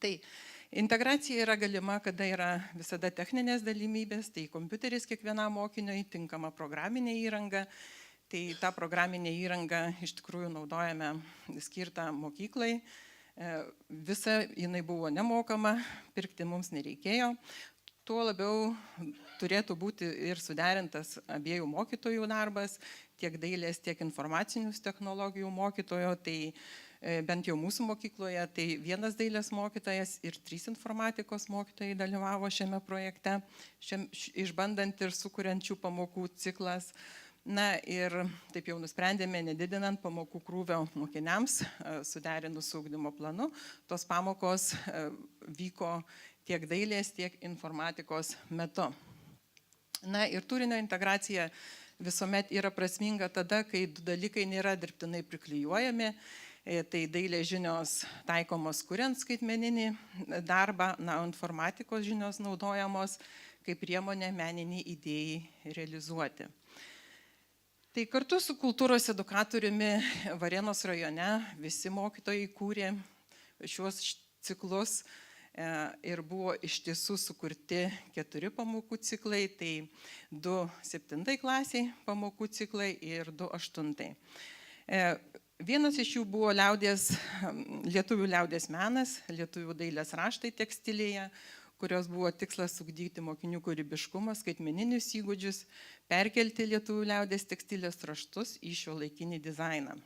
Tai integracija yra galima, kada yra visada techninės galimybės, tai kompiuteris kiekvienam mokiniui, tinkama programinė įranga. Tai tą programinę įrangą iš tikrųjų naudojame skirtą mokyklai. Visa jinai buvo nemokama, pirkti mums nereikėjo. Tuo labiau turėtų būti ir suderintas abiejų mokytojų darbas, tiek dailės, tiek informacinių technologijų mokytojo, tai bent jau mūsų mokykloje, tai 1 dailės mokytojas ir 3 informatikos mokytojai dalyvavo šiame projekte, išbandant ir sukuriančių pamokų ciklas. Na ir taip jau nusprendėme, nedidinant pamokų krūvio mokiniams, suderinus su ugdymo planu, tos pamokos vyko tiek dailės, tiek informatikos metu. Na ir turinio integracija visuomet yra prasminga tada, kai 2 dalykai nėra dirbtinai priklijuojami. Tai dailės žinios taikomos kuriant skaitmeninį darbą, na, informatikos žinios naudojamos kaip priemonė meniniai idėjai realizuoti. Tai kartu su kultūros edukatoriumi Varėnos rajone visi mokytojai kūrė šiuos ciklus ir buvo iš tiesų sukurti 4 pamokų ciklai, tai 2 7 klasiai pamokų ciklai ir 2 8. Vienas iš jų buvo lietuvių liaudies menas, lietuvių dailės raštai tekstilėje, kurios buvo tikslas ugdyti mokinių kūrybiškumą, skaitmeninius įgūdžius, perkelti lietuvių liaudies tekstilės raštus į šiuolaikinį dizainą.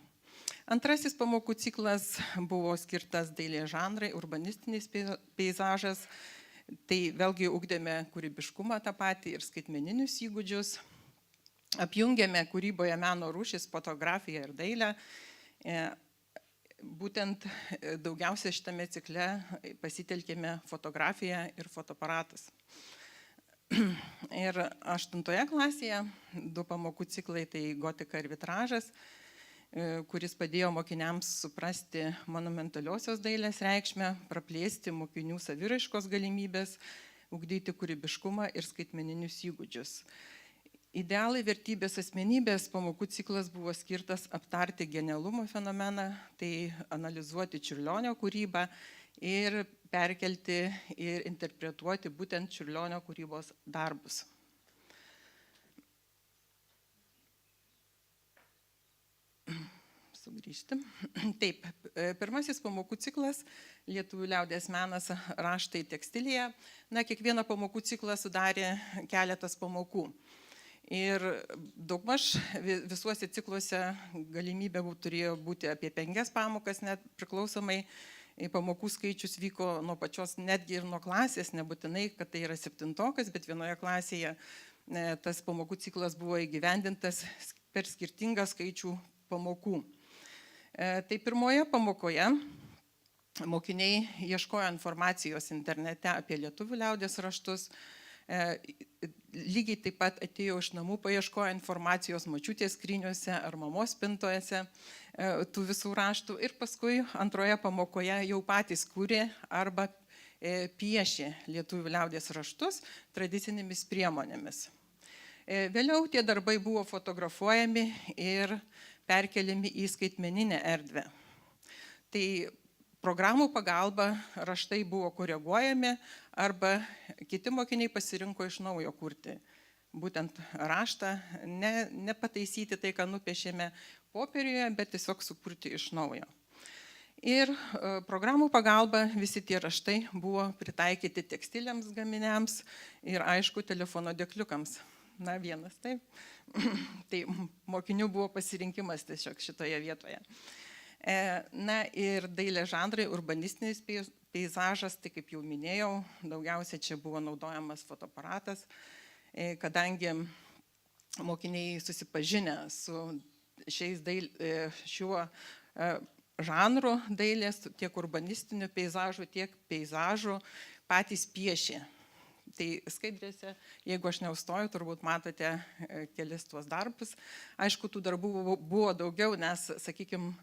Antrasis pamokų ciklas buvo skirtas dailės žanrai, urbanistinis peizažas, tai vėlgi ugdėme kūrybiškumą tą patį ir skaitmeninius įgūdžius, apjungėme kūryboje meno rūšis, fotografiją ir dailę. Būtent daugiausia šitame cikle pasitelkėme fotografiją ir fotoaparatus. Ir 8 klasėje 2 pamokų ciklai, tai gotika ir vitražas, kuris padėjo mokiniams suprasti monumentaliosios dailės reikšmę, praplėsti mokinių saviraiškos galimybės, ugdyti kūrybiškumą ir skaitmeninius įgūdžius. Idealai, vertybės, asmenybės pamokų ciklas buvo skirtas aptarti genialumo fenomeną, tai analizuoti Čiurlionio kūrybą ir perkelti ir interpretuoti būtent Čiurlionio kūrybos darbus. Sugrįžti. Taip, pirmasis pamokų ciklas - lietuvių liaudies menas, raštai tekstilėje. Na, kiekvieną pamokų ciklą sudarė keletas pamokų. Ir daugmaž visuose cikluose galimybė turėjo būti apie 5 pamokas, net priklausomai pamokų skaičius vyko nuo pačios, netgi ir nuo klasės, nebūtinai, kad tai yra 7-okas, bet vienoje klasėje tas pamokų ciklas buvo įgyvendintas per skirtingą skaičių pamokų. Tai pirmoje pamokoje mokiniai ieškojo informacijos internete apie lietuvių liaudies raštus. Lygiai taip pat atėjo iš namų, paieškojo informacijos močiutės skryniuose ar mamos spintojose tų visų raštų ir paskui antroje pamokoje jau patys kūrė arba piešė lietuvių liaudies raštus tradicinėmis priemonėmis. Vėliau tie darbai buvo fotografuojami ir perkeliami į skaitmeninę erdvę. Tai programų pagalba raštai buvo koreguojami arba kiti mokiniai pasirinko iš naujo kurti. Būtent raštą, nepataisyti tai, ką nupiešėme popieriuje, bet tiesiog sukurti iš naujo. Ir programų pagalba visi tie raštai buvo pritaikyti tekstilėms gaminiams ir aišku telefono dėkliukams. Na, vienas, taip. Tai mokinių buvo pasirinkimas tiesiog šitoje vietoje. Na ir dailės žanrai, urbanistinis peizažas, tai kaip jau minėjau, daugiausia čia buvo naudojamas fotoaparatas, kadangi mokiniai susipažinę su šiuo žanru dailės, tiek urbanistinių peizažų, tiek peizažų patys piešė. Tai skaidrėse, jeigu aš neužstoju, turbūt matote kelis tuos darbus. Aišku, tų darbų buvo daugiau, nes, sakykime,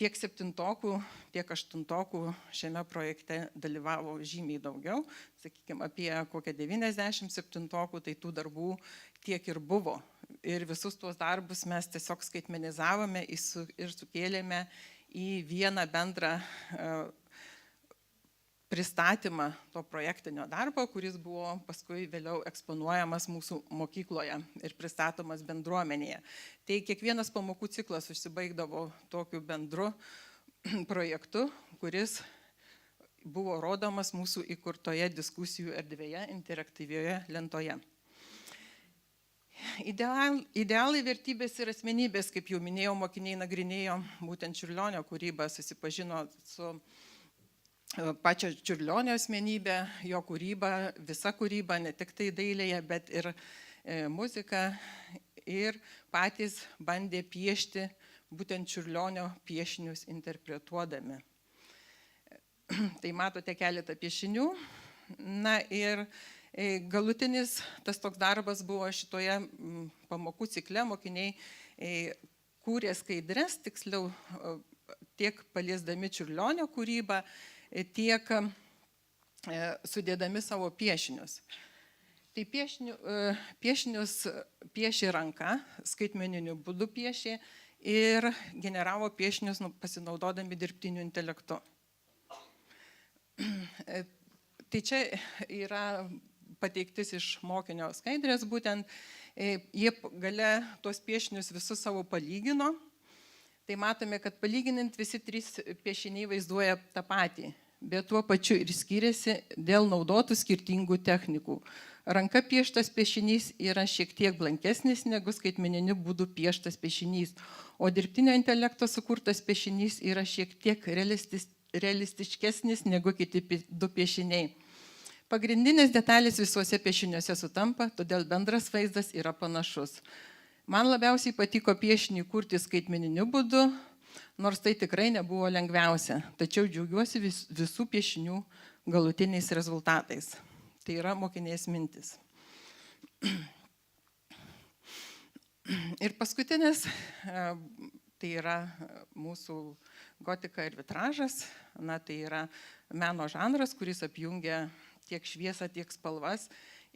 tiek 7-okų, tiek 8-okų šiame projekte dalyvavo žymiai daugiau. Sakykime, apie kokią 90 7-okų, tai tų darbų tiek ir buvo. Ir visus tuos darbus mes tiesiog skaitmenizavome ir sukėlėme į vieną bendrą pristatymą to projektinio darbo, kuris buvo paskui vėliau eksponuojamas mūsų mokykloje ir pristatomas bendruomenėje. Tai kiekvienas pamokų ciklas užsibaigdavo tokiu bendru projektu, kuris buvo rodomas mūsų įkurtoje diskusijų erdvėje, interaktyvioje lentoje. Idealai, vertybės ir asmenybės, kaip jau minėjau, mokiniai nagrinėjo būtent Čiurlionio kūrybą, susipažino su pačio Čiurlionio asmenybę, jo kūrybą, visa kūryba, ne tik tai dailėje, bet ir muzika, ir patys bandė piešti būtent Čiurlionio piešinius interpretuodami. Tai matote keletą piešinių. Na ir galutinis tas toks darbas buvo šitoje pamokų cikle, mokiniai kūrė skaidres, tiksliau tiek paliesdami Čiurlionio kūrybą, tiek sudėdami savo piešinius. Tai piešinius piešė ranka, skaitmeniniu būdu piešė ir generavo piešinius pasinaudodami dirbtiniu intelektu. Tai čia yra pateiktis iš mokinio skaidrės, būtent jie gale tuos piešinius visus savo palygino. Tai matome, kad palyginant visi trys piešiniai vaizduoja tą patį, bet tuo pačiu ir skiriasi dėl naudotų skirtingų technikų. Ranka pieštas piešinys yra šiek tiek blankesnis negu skaitmeniniu būdu pieštas piešinys, o dirbtinio intelekto sukurtas piešinys yra šiek tiek realistiškesnis negu kiti du piešiniai. Pagrindinės detalės visuose piešiniuose sutampa, todėl bendras vaizdas yra panašus. Man labiausiai patiko piešinį kurti skaitmeniniu būdu, nors tai tikrai nebuvo lengviausia, tačiau džiaugiuosi visų piešinių galutiniais rezultatais. Tai yra mokinės mintis. Ir paskutinis, tai yra mūsų gotika ir vitražas. Na, tai yra meno žanras, kuris apjungia tiek šviesą, tiek spalvas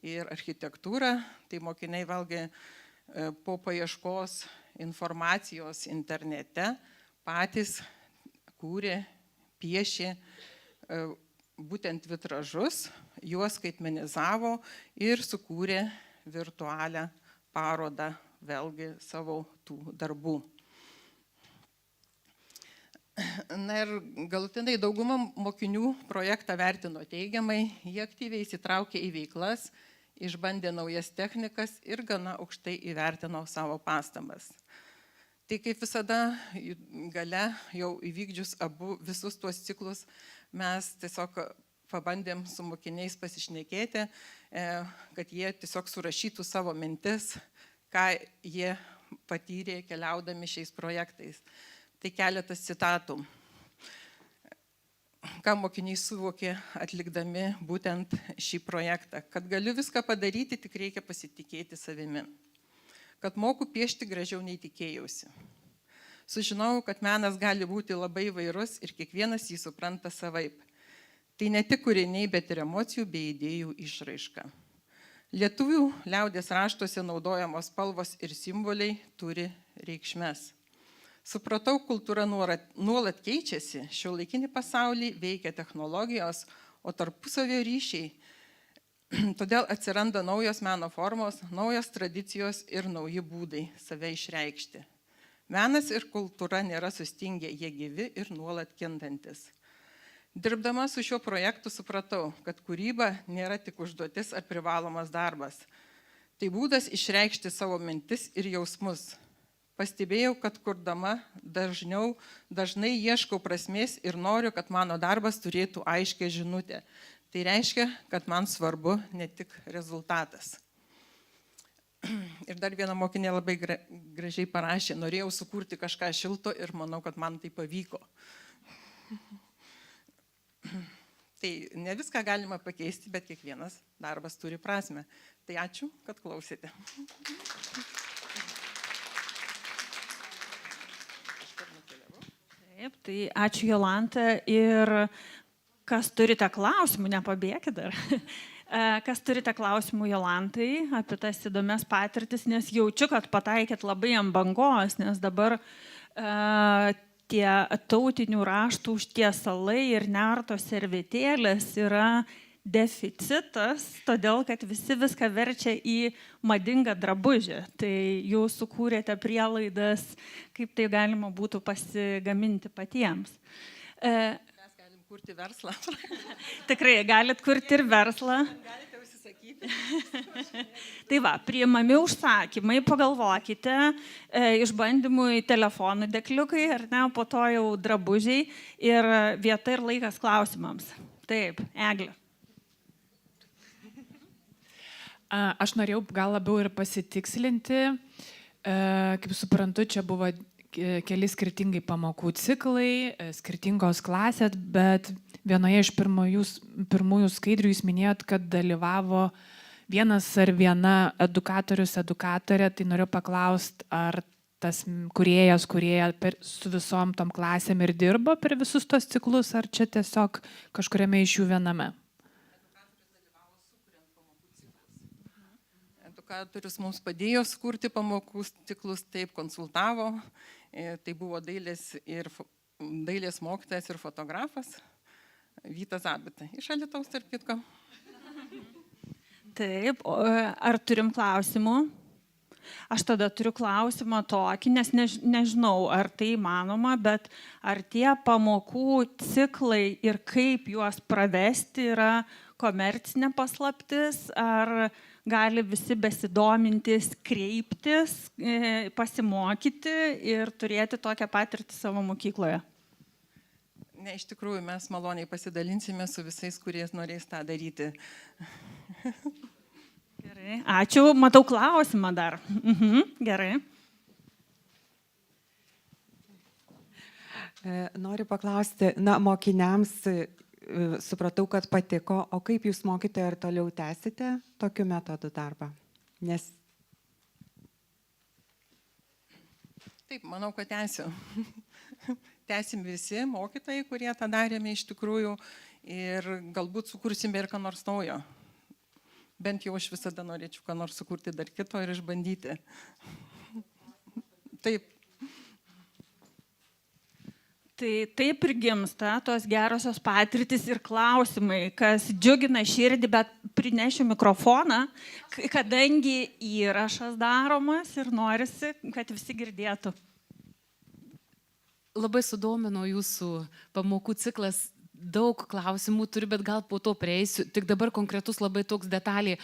ir architektūrą. Tai mokiniai vėlgi po paieškos informacijos internete patys kūrė, piešė būtent vitražus, juos skaitmenizavo ir sukūrė virtualią parodą vėlgi savo tų darbų. Na ir galutinai dauguma mokinių projektą vertino teigiamai, jie aktyviai įsitraukė į veiklas, išbandė naujas technikas ir gana aukštai įvertino savo pastabas. Tai kaip visada gale, jau įvykdžius visus tuos ciklus, mes tiesiog pabandėm su mokiniais pasišnekėti, kad jie tiesiog surašytų savo mintis, ką jie patyrė keliaudami šiais projektais. Tai keletas citatų. Ką mokiniai suvokė atlikdami būtent šį projektą. Kad galiu viską padaryti, tik reikia pasitikėti savimi. Kad moku piešti gražiau nei tikėjausi. Sužinojau, kad menas gali būti labai įvairus ir kiekvienas jį supranta savaip. Tai ne tik kūriniai, bet ir emocijų bei idėjų išraiška. Lietuvių liaudies raštuose naudojamos spalvos ir simboliai turi reikšmes. Supratau, kultūra nuolat keičiasi, šiuolaikinį pasaulį veikia technologijos, o tarpusavio ryšiai. Todėl atsiranda naujos meno formos, naujos tradicijos ir nauji būdai save išreikšti. Menas ir kultūra nėra sustingę, jie gyvi ir nuolat kintantis. Dirbdama su šiuo projektu supratau, kad kūryba nėra tik užduotis ar privalomas darbas. Tai būdas išreikšti savo mintis ir jausmus. Pastebėjau, kad kurdama dažnai ieškau prasmės ir noriu, kad mano darbas turėtų aiškę žinutę. Tai reiškia, kad man svarbu ne tik rezultatas. Ir dar viena mokinė labai gražiai parašė, norėjau sukurti kažką šilto ir manau, kad man tai pavyko. Tai ne viską galima pakeisti, bet kiekvienas darbas turi prasmę. Tai ačiū, kad klausėte. Taip, tai ačiū Jolanta ir kas turite klausimų, nepabėkit dar. Kas turite klausimų Jolantai apie tas įdomias patirtis, nes jaučiu, kad pataikėt labai ant bangos, nes dabar tie tautinių raštų užtiesalai ir nertos servetėlės yra deficitas, todėl kad visi viską verčia į madingą drabužį. Tai jūs sukūrėte prielaidas, kaip tai galima būtų pasigaminti patiems. Kurti verslą. Tikrai, galit kurti ir verslą. Galite užsisakyti Tai va, priimami užsakymai, pagalvokite, išbandymui telefonų dėkliukai, ar ne, po to jau drabužiai ir vieta ir laikas klausimams. Taip, Eglė. Aš norėjau gal labiau ir pasitikslinti, kaip suprantu, čia buvo keli skirtingai pamokų ciklai, skirtingos klasės, bet vienoje iš pirmųjų skaidrių jūs minėjot, kad dalyvavo vienas ar viena edukatorė, tai noriu paklausti, ar tas kūrėja su visom tom klasėm ir dirbo per visus tos ciklus, ar čia tiesiog kažkuriame iš jų viename? Edukatorius mums padėjo skurti pamokų ciklus, taip konsultavo, tai buvo dailės mokytojas ir fotografas Vytas Zabita, iš Alytaus, tarp kitko. Taip, ar turim klausimų? Aš tada turiu klausimą tokį, nes nežinau, ar tai įmanoma, bet ar tie pamokų ciklai ir kaip juos pravesti yra komercinė paslaptis, ar gali visi besidomintis, kreiptis, pasimokyti ir turėti tokią patirtį savo mokykloje? Ne, iš tikrųjų, mes maloniai pasidalinsime su visais, kurie norės tą daryti. Gerai, ačiū. Matau klausimą dar. Gerai. Noriu paklausti, mokiniams supratau, kad patiko, o kaip jūs mokytoja ir toliau tęsite tokiu metodu darbą? Taip, manau, kad tęsiu. Tęsim visi mokytojai, kurie tą darėme iš tikrųjų ir galbūt sukursime ir ką nors naujo. Bent jau aš visada norėčiau ką nors sukurti dar kito ir išbandyti. Taip. Tai taip ir gimsta tos gerosios patirtis ir klausimai, kas džiugina širdį, bet prinešiu mikrofoną, kadangi įrašas daromas ir norisi, kad visi girdėtų. Labai sudomino jūsų pamokų ciklas, daug klausimų turiu, bet gal po to prieisiu. Tik dabar konkretus labai toks detalė,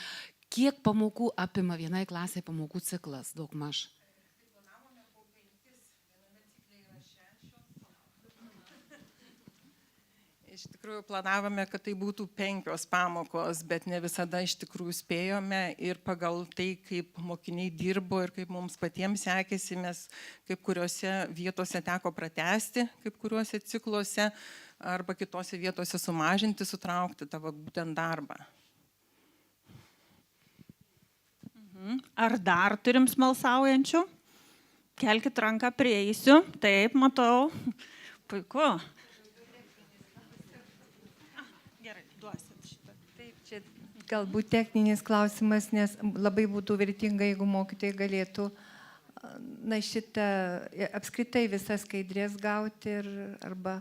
kiek pamokų apima vienai klasiai pamokų ciklas, daug maž? Iš tikrųjų planavome, kad tai būtų 5 pamokos, bet ne visada iš tikrųjų spėjome ir pagal tai, kaip mokiniai dirbo ir kaip mums patiems sekėsi, mes kaip kuriuose vietose teko pratesti, kaip kuriuose cikluose arba kitose vietose sumažinti, sutraukti tavo būtent darbą. Ar dar turim smalsaujančių? Kelkit ranką, prieisiu. Taip, matau. Puiku. Galbūt techninis klausimas, nes labai būtų vertinga, jeigu mokytojai galėtų apskritai visas skaidrės gauti arba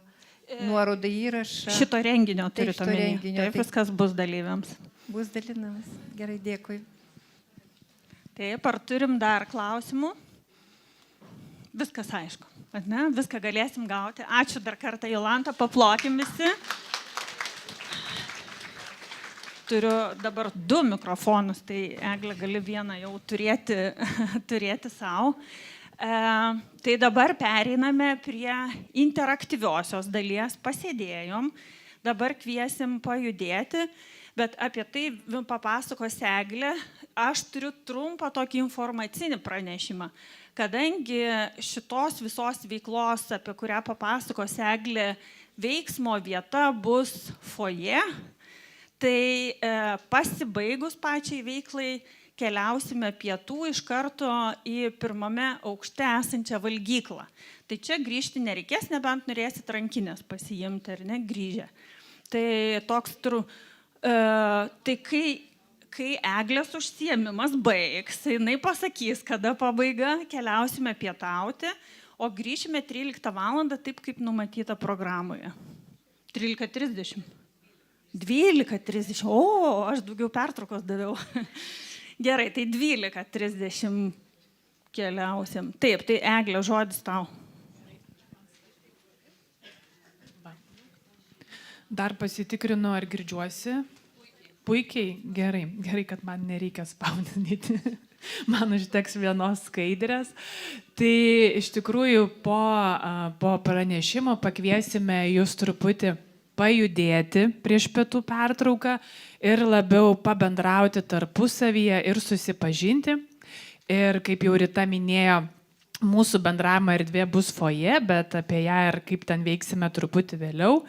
nuorodą įrašą. Šito renginio turite omeny. Taip, taip, viskas bus dalyviams. Bus dalinamas. Gerai, dėkui. Taip, ar turim dar klausimų? Viskas aišku, ne? Viską galėsim gauti. Ačiū dar kartą, Jolanta, paplokim visi. Turiu dabar 2 mikrofonus, tai Eglė gali vieną jau turėti savo. Tai dabar pereiname prie interaktyviosios dalies, pasėdėjom, dabar kviesim pajudėti, bet apie tai papasakos Eglė. Aš turiu trumpą tokį informacinį pranešimą, kadangi šitos visos veiklos, apie kurią papasakos Eglė, veiksmo vieta bus foje. Tai pasibaigus pačiai veiklai keliausime pietų iš karto į 1. aukšte esančią valgyklą. Tai čia grįžti nereikės, nebent norėsit rankinės pasiimti ar ne, grįžę. Tai toks tai kai Eglės užsiėmimas baigs, jinai pasakys, kada pabaiga, keliausime pietauti, o grįšime 13 valandą, taip kaip numatyta programoje. 13:30. 12:30. O, aš daugiau pertraukos daviau. Gerai, tai 12:30 keliausim. Taip, tai Eglė, žodis tau. Dar pasitikrinu, ar girdžiuosi. Puikiai, gerai, kad man nereikia spausdinti. Man užteks vienos skaidrės. Tai iš tikrųjų po pranešimo pakviesime jūs truputį pajudėti prieš pietų pertrauką ir labiau pabendrauti tarpusavyje ir susipažinti. Ir kaip jau Rita minėjo, mūsų bendravimo erdvė bus foje, bet apie ją ir kaip ten veiksime truputį vėliau.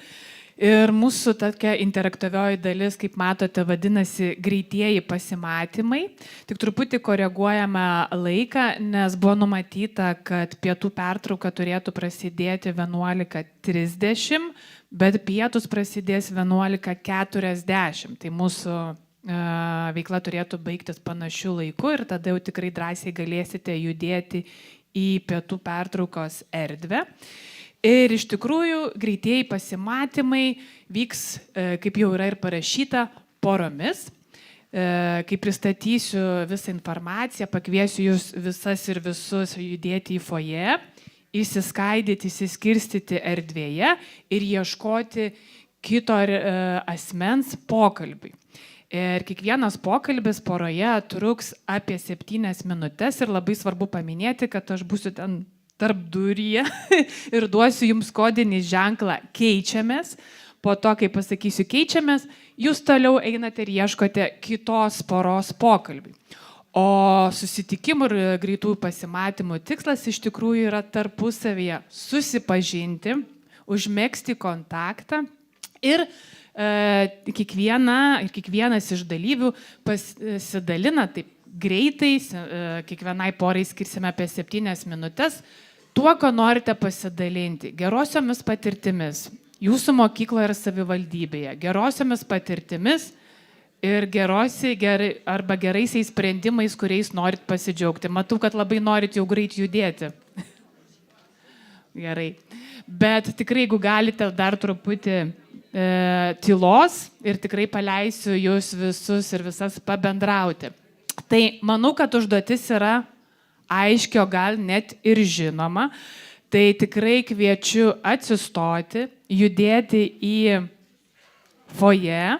Ir mūsų tokia interaktyvioji dalis, kaip matote, vadinasi greitieji pasimatymai. Tik truputį koreguojame laiką, nes buvo numatyta, kad pietų pertrauka turėtų prasidėti 11:30, bet pietus prasidės 11:40. Tai mūsų veikla turėtų baigtis panašiu laiku ir tada jau tikrai drąsiai galėsite judėti į pietų pertraukos erdvę. Ir iš tikrųjų greitieji pasimatymai vyks, kaip jau yra ir parašyta, poromis. Kai pristatysiu visą informaciją, pakviesiu jūs visas ir visus judėti į foje, įsiskaidyti, įsiskirstyti erdvėje ir ieškoti kito asmens pokalbiui. Ir kiekvienas pokalbis poroje truks apie 7 minutės ir labai svarbu paminėti, kad aš būsiu ten tarp duryje ir duosiu jums kodinį ženklą keičiamės. Po to, kai pasakysiu keičiamės, jūs toliau einate ir ieškote kitos poros pokalbį. O susitikimų ir greitųjų pasimatymų tikslas iš tikrųjų yra tarpusavyje susipažinti, užmegzti kontaktą ir kiekvienas iš dalyvių pasidalina taip greitai, kiekvienai porai skirsime apie 7 minutės, tuo, ko norite pasidalinti, gerosiomis patirtimis, jūsų mokykloje ir savivaldybėje, gerosiomis patirtimis ir geraisiais sprendimais, kuriais norit pasidžiaugti. Matau, kad labai norit jau greit judėti. Gerai. Bet tikrai, jeigu galite dar truputį tylos ir tikrai paleisiu jūs visus ir visas pabendrauti. Tai manau, kad užduotis yra aiškio, gal net ir žinoma. Tai tikrai kviečiu atsistoti, judėti į foje,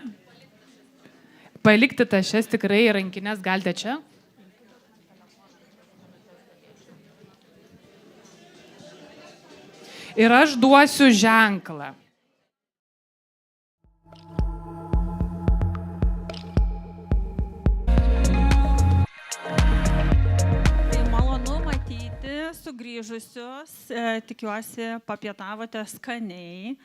palikti tašes, tikrai rankinės galite čia. Ir aš duosiu ženklą. Sugrįžusius, tikiuosi, papietavote skaniai,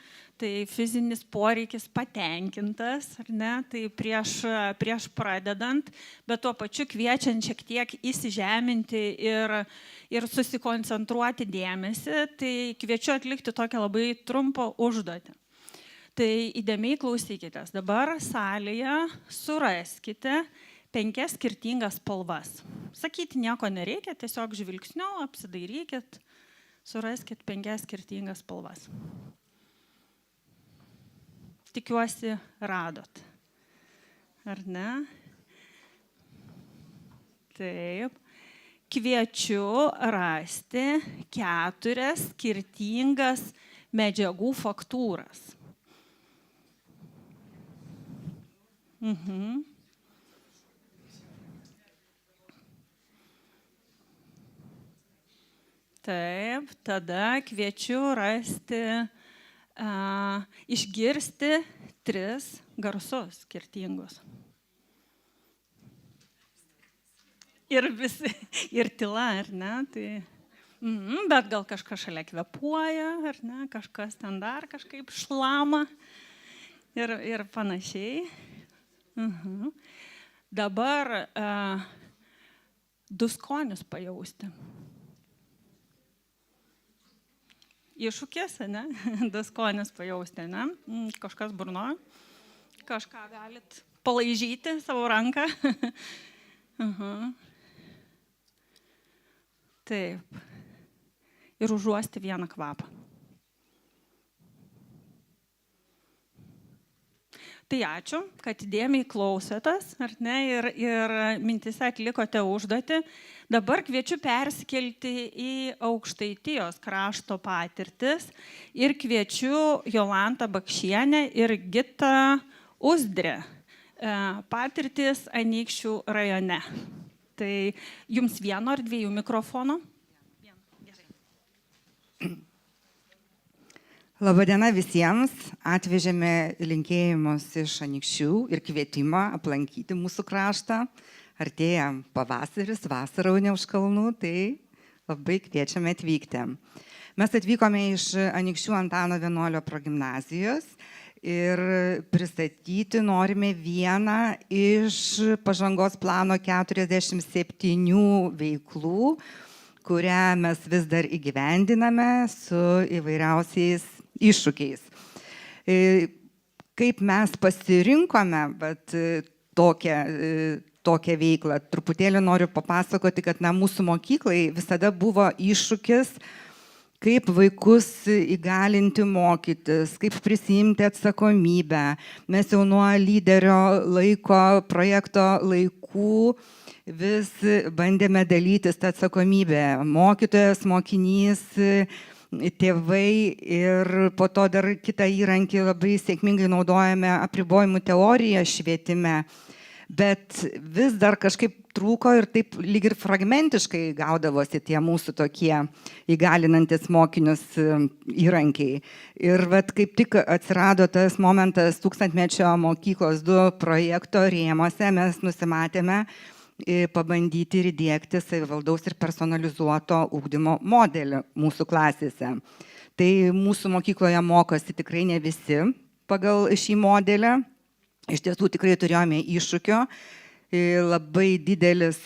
tai fizinis poreikis patenkintas, ar ne, tai prieš pradedant, bet tuo pačiu kviečiant šiek tiek įsižeminti ir susikoncentruoti dėmesį, tai kviečiu atlikti tokią labai trumpą užduotį. Tai įdėmiai klausykitės. Dabar salėje suraskite 5 skirtingas spalvas. Sakyti nieko nereikia, tiesiog žvilgsniu apsidairykit, suraskit 5 skirtingas spalvas. Tikiuosi, radot. Ar ne? Taip. Kviečiu rasti 4 skirtingas medžiagų faktūras. Taip, tada kviečiu rasti, išgirsti 3 garsus skirtingus. Ir tyla, ar ne? Tai, bet gal kažkas šalia kvepuoja, ar ne? Kažkas ten dar kažkaip šlama ir panašiai. Dabar 2 skonius pajausti. Iššūkis, ne? 2 skonius pajausti, ne? Kažkas burnoja, kažką galit palaižyti savo ranką. Taip. Ir užuosti vieną kvapą. Tai ačiū, kad įdėmiai klausotės, ar ne, ir mintise atlikote užduotį. Dabar kviečiu persikelti į Aukštaitijos krašto patirtis ir kviečiu Jolantą Bakšienę ir Gitą Uzdrę patirtis Anykščių rajone. Tai jums vieno ar dviejų mikrofonų? Labadiena visiems. Atvežėme linkėjimus iš Anykščių ir kvietimą aplankyti mūsų kraštą. Artėja pavasaris, vasara ne už kalnų, tai labai kviečiame atvykti. Mes atvykome iš Anykščių Antano Vienuolio progimnazijos ir pristatyti norime vieną iš pažangos plano 47 veiklų, kurią mes vis dar įgyvendiname su įvairiausiais iššūkiais. Kaip mes pasirinkome tokią veiklą, truputėlį noriu papasakoti, kad mūsų mokyklai visada buvo iššūkis, kaip vaikus įgalinti mokytis, kaip prisiimti atsakomybę. Mes jau nuo lyderio projekto laikų vis bandėme dalytis tą atsakomybę. Mokytojas, mokinys, tėvai ir po to dar kitą įrankį labai sėkmingai naudojame apribojimų teoriją švietime. Bet vis dar kažkaip trūko ir taip lyg ir fragmentiškai gaudavosi tie mūsų tokie įgalinantis mokinius įrankiai. Ir kaip tik atsirado tas momentas Tūkstantmečio mokyklos 2 projekto rėmose, mes nusimatėme pabandyti ir įdiegti savivaldaus ir personalizuoto ugdymo modelį mūsų klasėse. Tai mūsų mokykloje mokosi tikrai ne visi pagal šį modelį. Iš tiesų tikrai turėjome iššūkio, labai didelis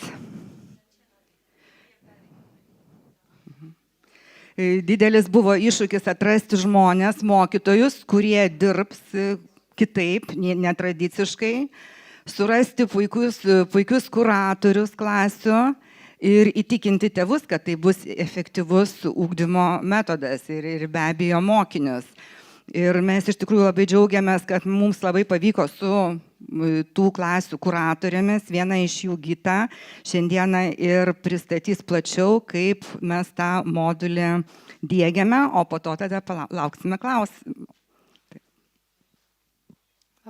buvo iššūkis atrasti žmonės, mokytojus, kurie dirbs kitaip, netradiciškai, surasti puikius kuratorius klasių ir įtikinti tėvus, kad tai bus efektyvus ugdymo metodas ir be abejo mokinius. Ir mes iš tikrųjų labai džiaugiamės, kad mums labai pavyko su tų klasių kuratorėmis, viena iš jų Gita, šiandieną ir pristatys plačiau, kaip mes tą modulį diegiame, o po to tada lauksime klausimų.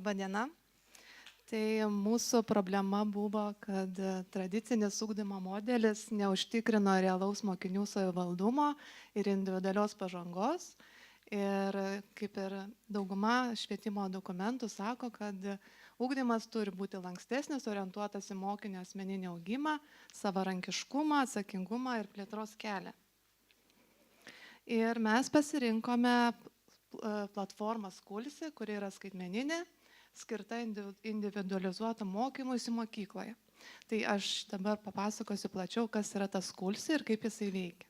Labadiena. Tai mūsų problema buvo, kad tradicinis ugdymo modelis neužtikrino realaus mokinių savivaldumo ir individualios pažangos. Ir kaip ir dauguma švietimo dokumentų sako, kad ugdymas turi būti lankstesnis, orientuotas į mokinio asmeninį augimą, savarankiškumą, atsakingumą ir plėtros kelią. Ir mes pasirinkome platformą Skulsi, kuri yra skaitmeninė, skirta individualizuotam mokymuisi mokykloje. Tai aš dabar papasakosiu plačiau, kas yra tas Skulsi ir kaip jisai veikia.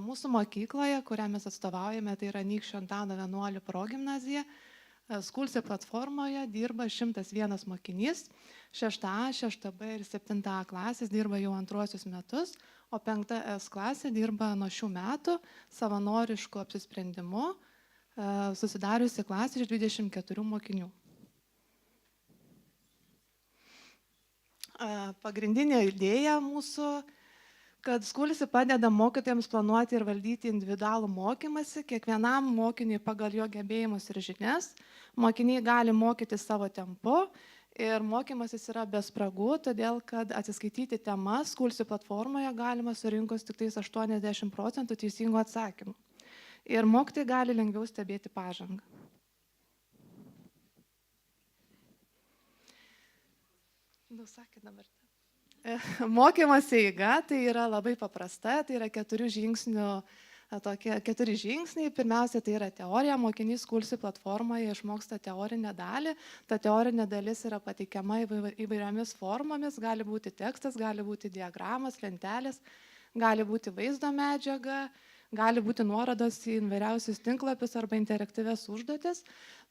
Mūsų mokykloje, kurią mes atstovaujame, tai yra Anykščių Antano Vienuolio progimnazija, Skulsi platformoje dirba 101 mokinys, 6A, 6B ir 7A klasės dirba jau antruosius metus, o 5S klasė dirba nuo šių metų savanorišku apsisprendimu, susidariusi klasė iš 24 mokinių. Pagrindinė idėja mūsų, kad Skulsi padeda mokytojams planuoti ir valdyti individualų mokymąsi, kiekvienam mokiniui pagal jo gebėjimus ir žinias. Mokiniai gali mokyti savo tempu ir mokymasis yra be spragų, todėl kad atsiskaityti temas Skulsi platformoje galima surinkus tik 80% teisingų atsakymų. Ir mokytojai gali lengviau stebėti pažangą. Sakė dabar. Mokymosi eiga tai yra labai paprasta, tai yra 4 žingsniai. Pirmiausia, tai yra teorija, mokinys Skulsi platformoje išmoksta teorinę dalį. Ta teorinė dalis yra pateikiama įvairiomis formomis, gali būti tekstas, gali būti diagramas, lentelės, gali būti vaizdo medžiaga, gali būti nuorodos į įvairiausius tinklapius arba interaktyvias užduotis.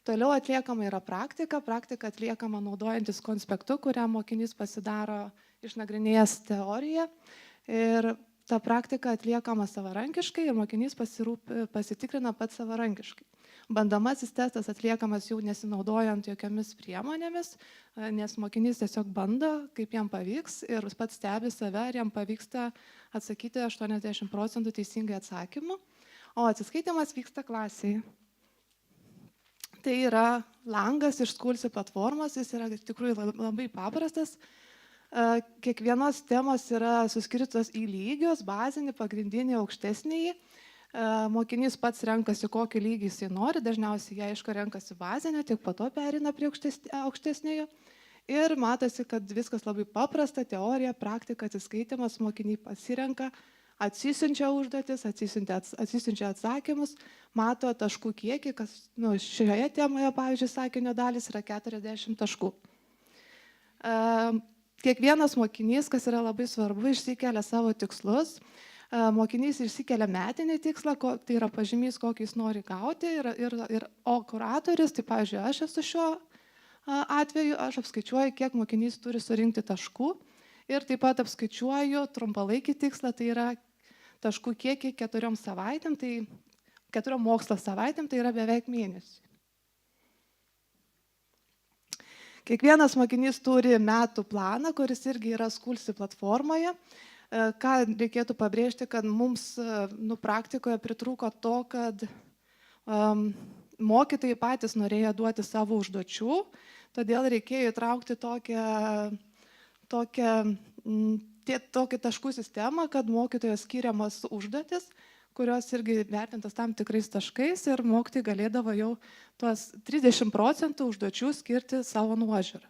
Toliau atliekama yra praktika atliekama naudojantis konspektu, kurią mokinys pasidaro išnagrinėjęs teoriją. Ir ta praktika atliekama savarankiškai ir mokinys pasitikrina pats savarankiškai. Bandomasis testas atliekamas jau nesinaudojant jokiamis priemonėmis, nes mokinys tiesiog bando, kaip jam pavyks ir pats stebi save, ar jam pavyksta atsakyti 80% teisingai atsakymų, o atsiskaitimas vyksta klasėje. Tai yra langas iš Skulsi platformos, jis yra iš tikrųjų labai paprastas. Kiekvienos temos yra suskirtos į lygius, bazinį, pagrindinį, aukštesnįjį. Mokinys pats renkasi, kokį lygį jisai nori, dažniausiai jie aišku renkasi bazinio, tik po to perina prie aukštesniojo. Ir matosi, kad viskas labai paprasta, teorija, praktika, atsiskaitimas, mokiniai pasirenka, atsisiunčia užduotis, atsisiunčia atsakymus, mato taškų kiekį, kas šioje temoje, pavyzdžiui, sakinio dalis yra 40 taškų. Kiekvienas mokinys, kas yra labai svarbu, išsikelia savo tikslus. Mokinys išsikelia metinį tikslą, tai yra pažymys, kokį jis nori gauti, o kuratorius, tai pavyzdžiui, aš esu šiuo atveju, aš apskaičiuoju, kiek mokinys turi surinkti taškų ir taip pat apskaičiuoju trumpalaikį tikslą, tai yra taškų kiekį 4 savaitėm, tai 4 mokslo savaitėm, tai yra beveik mėnesį. Kiekvienas mokinys turi metų planą, kuris irgi yra Skulsi platformoje. Ką reikėtų pabrėžti, kad mums praktikoje pritrūko to, kad mokytojai patys norėjo duoti savo užduočių, todėl reikėjo įtraukti tokią taškų sistemą, kad mokytojas skiriamas užduotis, kurios irgi vertintas tam tikrais taškais ir mokytojai galėdavo jau tuos 30% užduočių skirti savo nuožiūrą.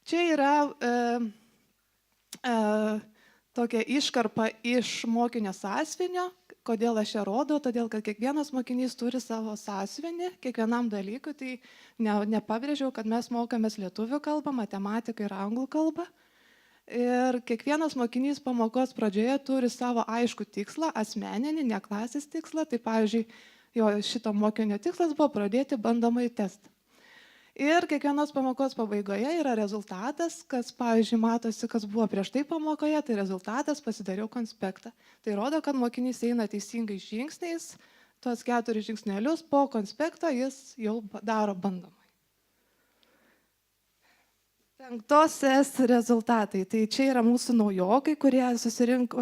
Čia yra tokia iškarpa iš mokinio sąsiuvinio. Kodėl aš ją rodau? Todėl, kad kiekvienas mokinys turi savo sąsiuvinį, kiekvienam dalykui, tai nepabrėžiau, kad mes mokomės lietuvių kalbą, matematiką ir anglų kalbą. Ir kiekvienas mokinys pamokos pradžioje turi savo aiškų tikslą, asmeninį, ne klasės tikslą. Tai pavyzdžiui, jo šito mokinio tikslas buvo pradėti bandomąjį testą. Ir kiekvienos pamokos pabaigoje yra rezultatas, kas, pavyzdžiui, matosi, kas buvo prieš tai pamokoje, tai rezultatas pasidariau konspektą. Tai rodo, kad mokinys eina teisingais žingsniais, tuos 4 žingsnelius po konspekto jis jau daro bandomai. 5S rezultatai. Tai čia yra mūsų naujokai, kurie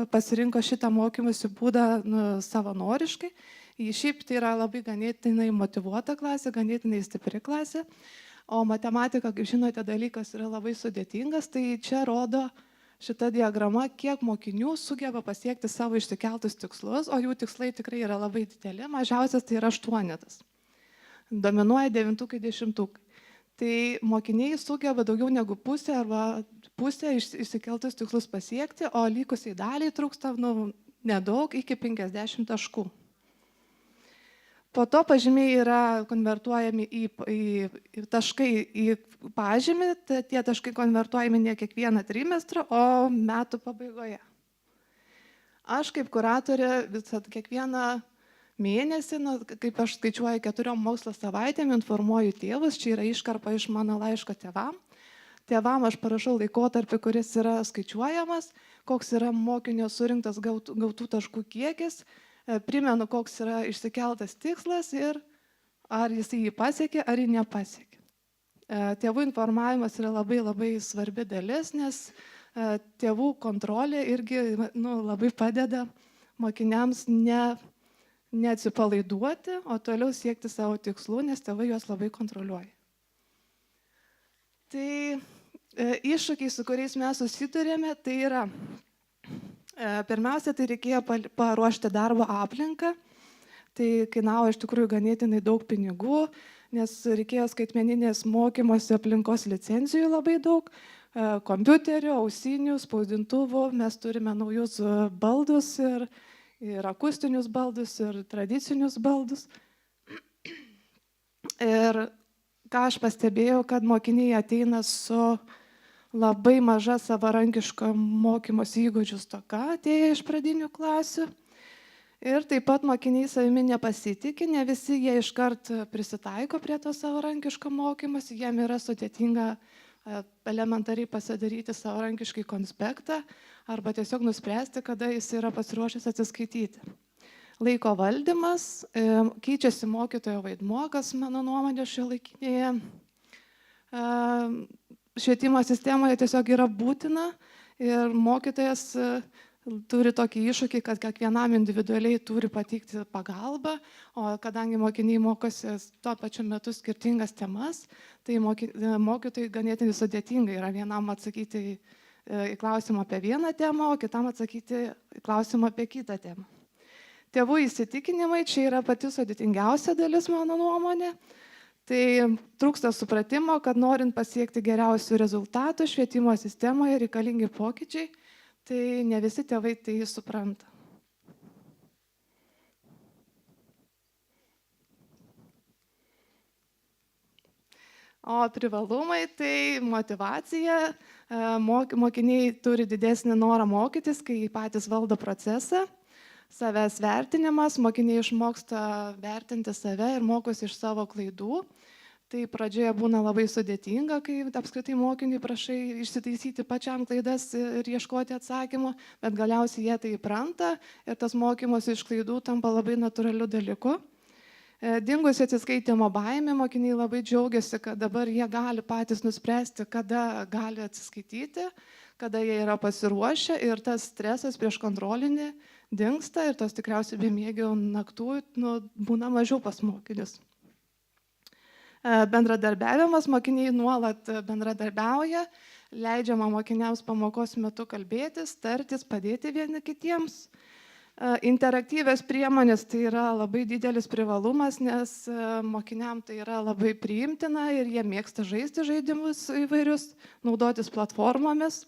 pasirinko šitą mokymosi būdą savanoriškai. Šiaip tai yra labai ganėtinai motyvuota klasė, ganėtinai stipri klasė. O matematika, kaip žinote, dalykas yra labai sudėtingas. Tai čia rodo šita diagrama, kiek mokinių sugeba pasiekti savo išsikeltus tikslus, o jų tikslai tikrai yra labai dideli. Mažiausias tai yra 8. Dominuoja 9-ukai, 10-ukai. Tai mokiniai sugeba daugiau negu pusę išsikeltus tikslus pasiekti, o likusiai daliai trūksta nedaug, iki 50 taškų. Po to pažymiai yra konvertuojami į taškai į pažymį, tie taškai konvertuojami ne kiekvieną trimestrą, o metų pabaigoje. Aš kaip kuratorė kiekvieną mėnesį, kaip aš skaičiuoju 4 mokslo savaitėm, informuoju tėvus, čia yra iškarpa iš mano laiško tėvam. Tėvam aš parašau laikotarpį, kuris yra skaičiuojamas, koks yra mokinio surinktas gautų taškų kiekis, primenu, koks yra išsikeltas tikslas ir ar jis jį pasiekė, ar jį nepasiekė. Tėvų informavimas yra labai svarbi dalis, nes tėvų kontrolė irgi labai padeda mokiniams neatsipalaiduoti, o toliau siekti savo tikslų, nes tėvai juos labai kontroliuoja. Tai iššūkiai, su kuriais mes susidurėme, tai yra, pirmiausia, tai reikėjo paruošti darbo aplinką, tai kainavo iš tikrųjų ganėtinai daug pinigų, nes reikėjo skaitmeninės mokymosi aplinkos licencijų labai daug, kompiuterių, ausinių, spausdintuvų, mes turime naujus baldus ir akustinius baldus, ir tradicinius baldus. Ir ką aš pastebėjau, kad mokiniai ateina su labai maža savarankiško mokymosi įgūdžių stoka, atėję iš pradinių klasių. Ir taip pat mokiniai savimi nepasitikė, ne visi jie iškart prisitaiko prie to savarankiško mokymosi, jiem yra sudėtinga elementariai pasidaryti savarankiškai konspektą arba tiesiog nuspręsti, kada jis yra pasiruošęs atsiskaityti. Laiko valdymas, keičiasi mokytojo vaidmuo, kas mano nuomonė šiuolaikinėje švietimo sistemoje tiesiog yra būtina ir mokytojas turi tokį iššūkį, kad kiekvienam individualiai turi pateikti pagalbą, o kadangi mokiniai mokosi tuo pačiu metu skirtingas temas, tai mokytojai ganėtinai sudėtingai yra vienam atsakyti į klausimą apie vieną temą, o kitam atsakyti į klausimą apie kitą temą. Tėvų įsitikinimai čia yra pati sudėtingiausia dalis, mano nuomonė. Tai trūksta supratimo, kad norint pasiekti geriausių rezultatų švietimo sistemoje reikalingi pokyčiai, tai ne visi tėvai tai supranta. O privalumai tai motyvacija, mokiniai turi didesnį norą mokytis, kai patys valdo procesą. Savęs vertinimas, mokiniai išmoksta vertinti save ir mokosi iš savo klaidų. Tai pradžioje būna labai sudėtinga, kai apskritai mokiniui prašai išsitaisyti pačiam klaidas ir ieškoti atsakymų, bet galiausiai jie tai įpranta ir tas mokymosi iš klaidų tampa labai natūraliu dalyku. Dingusi atsiskaitimo baimė, mokiniai labai džiaugiasi, kad dabar jie gali patys nuspręsti, kada gali atsiskaityti, kada jie yra pasiruošę ir tas stresas prieš kontrolinį dingsta ir tos tikriausiai bemiegių naktų būna mažiau pas mokinius. Bendradarbiavimas, mokiniai nuolat bendradarbiauja, leidžiama mokiniams pamokos metu kalbėtis, tartis, padėti vieni kitiems. Interaktyvios priemonės tai yra labai didelis privalumas, nes mokiniam tai yra labai priimtina ir jie mėgsta žaisti žaidimus įvairius, naudotis platformomis.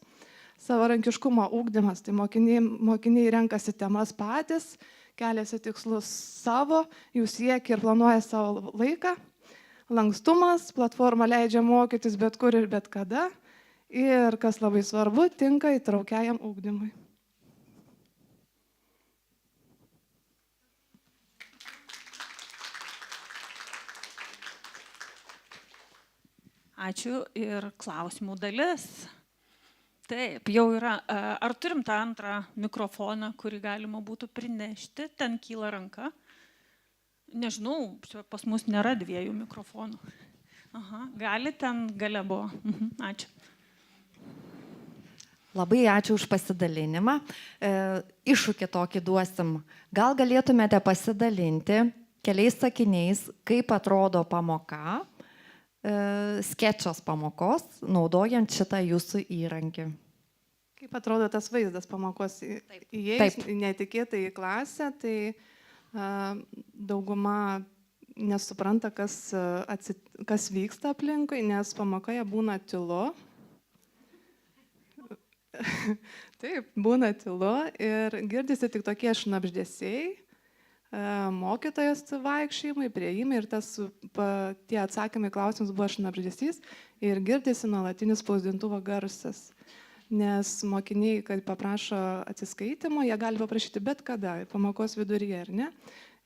Savarankiškumo ugdymas, tai mokiniai renkasi temas patys, keliasi tikslus savo, jų siekia ir planuoja savo laiką. Lankstumas, platforma leidžia mokytis bet kur ir bet kada. Ir kas labai svarbu, tinka įtraukiajam ugdymui. Ačiū ir klausimų dalis. Taip, jau yra. Ar turim tą antrą mikrofoną, kurį galima būtų prinešti? Ten kyla ranka. Nežinau, pas mus nėra 2 mikrofonų. Aha, gali, ten gale buvo. Ačiū. Labai ačiū už pasidalinimą. Iššūkį tokį duosim. Gal galėtumėte pasidalinti keliais sakiniais, kaip atrodo pamoka, skečas pamokos, naudojant šitą jūsų įrankį. Kaip atrodo tas vaizdas pamokos? Įėjus netikėtai į klasę, tai dauguma nesupranta, kas vyksta aplinkui, nes pamokoje būna tylu. Taip, būna tylu ir girdisi tik tokie šnabždesiai, mokytojas vaikščiojimai, prieimai ir tie atsakymai klausimus buvo šnabždesys ir girdisi nuolatinis spausdintuvo garsas. Nes mokiniai, kai paprašo atsiskaitimo, jie gali paprašyti bet kada, pamokos viduryje, ar ne?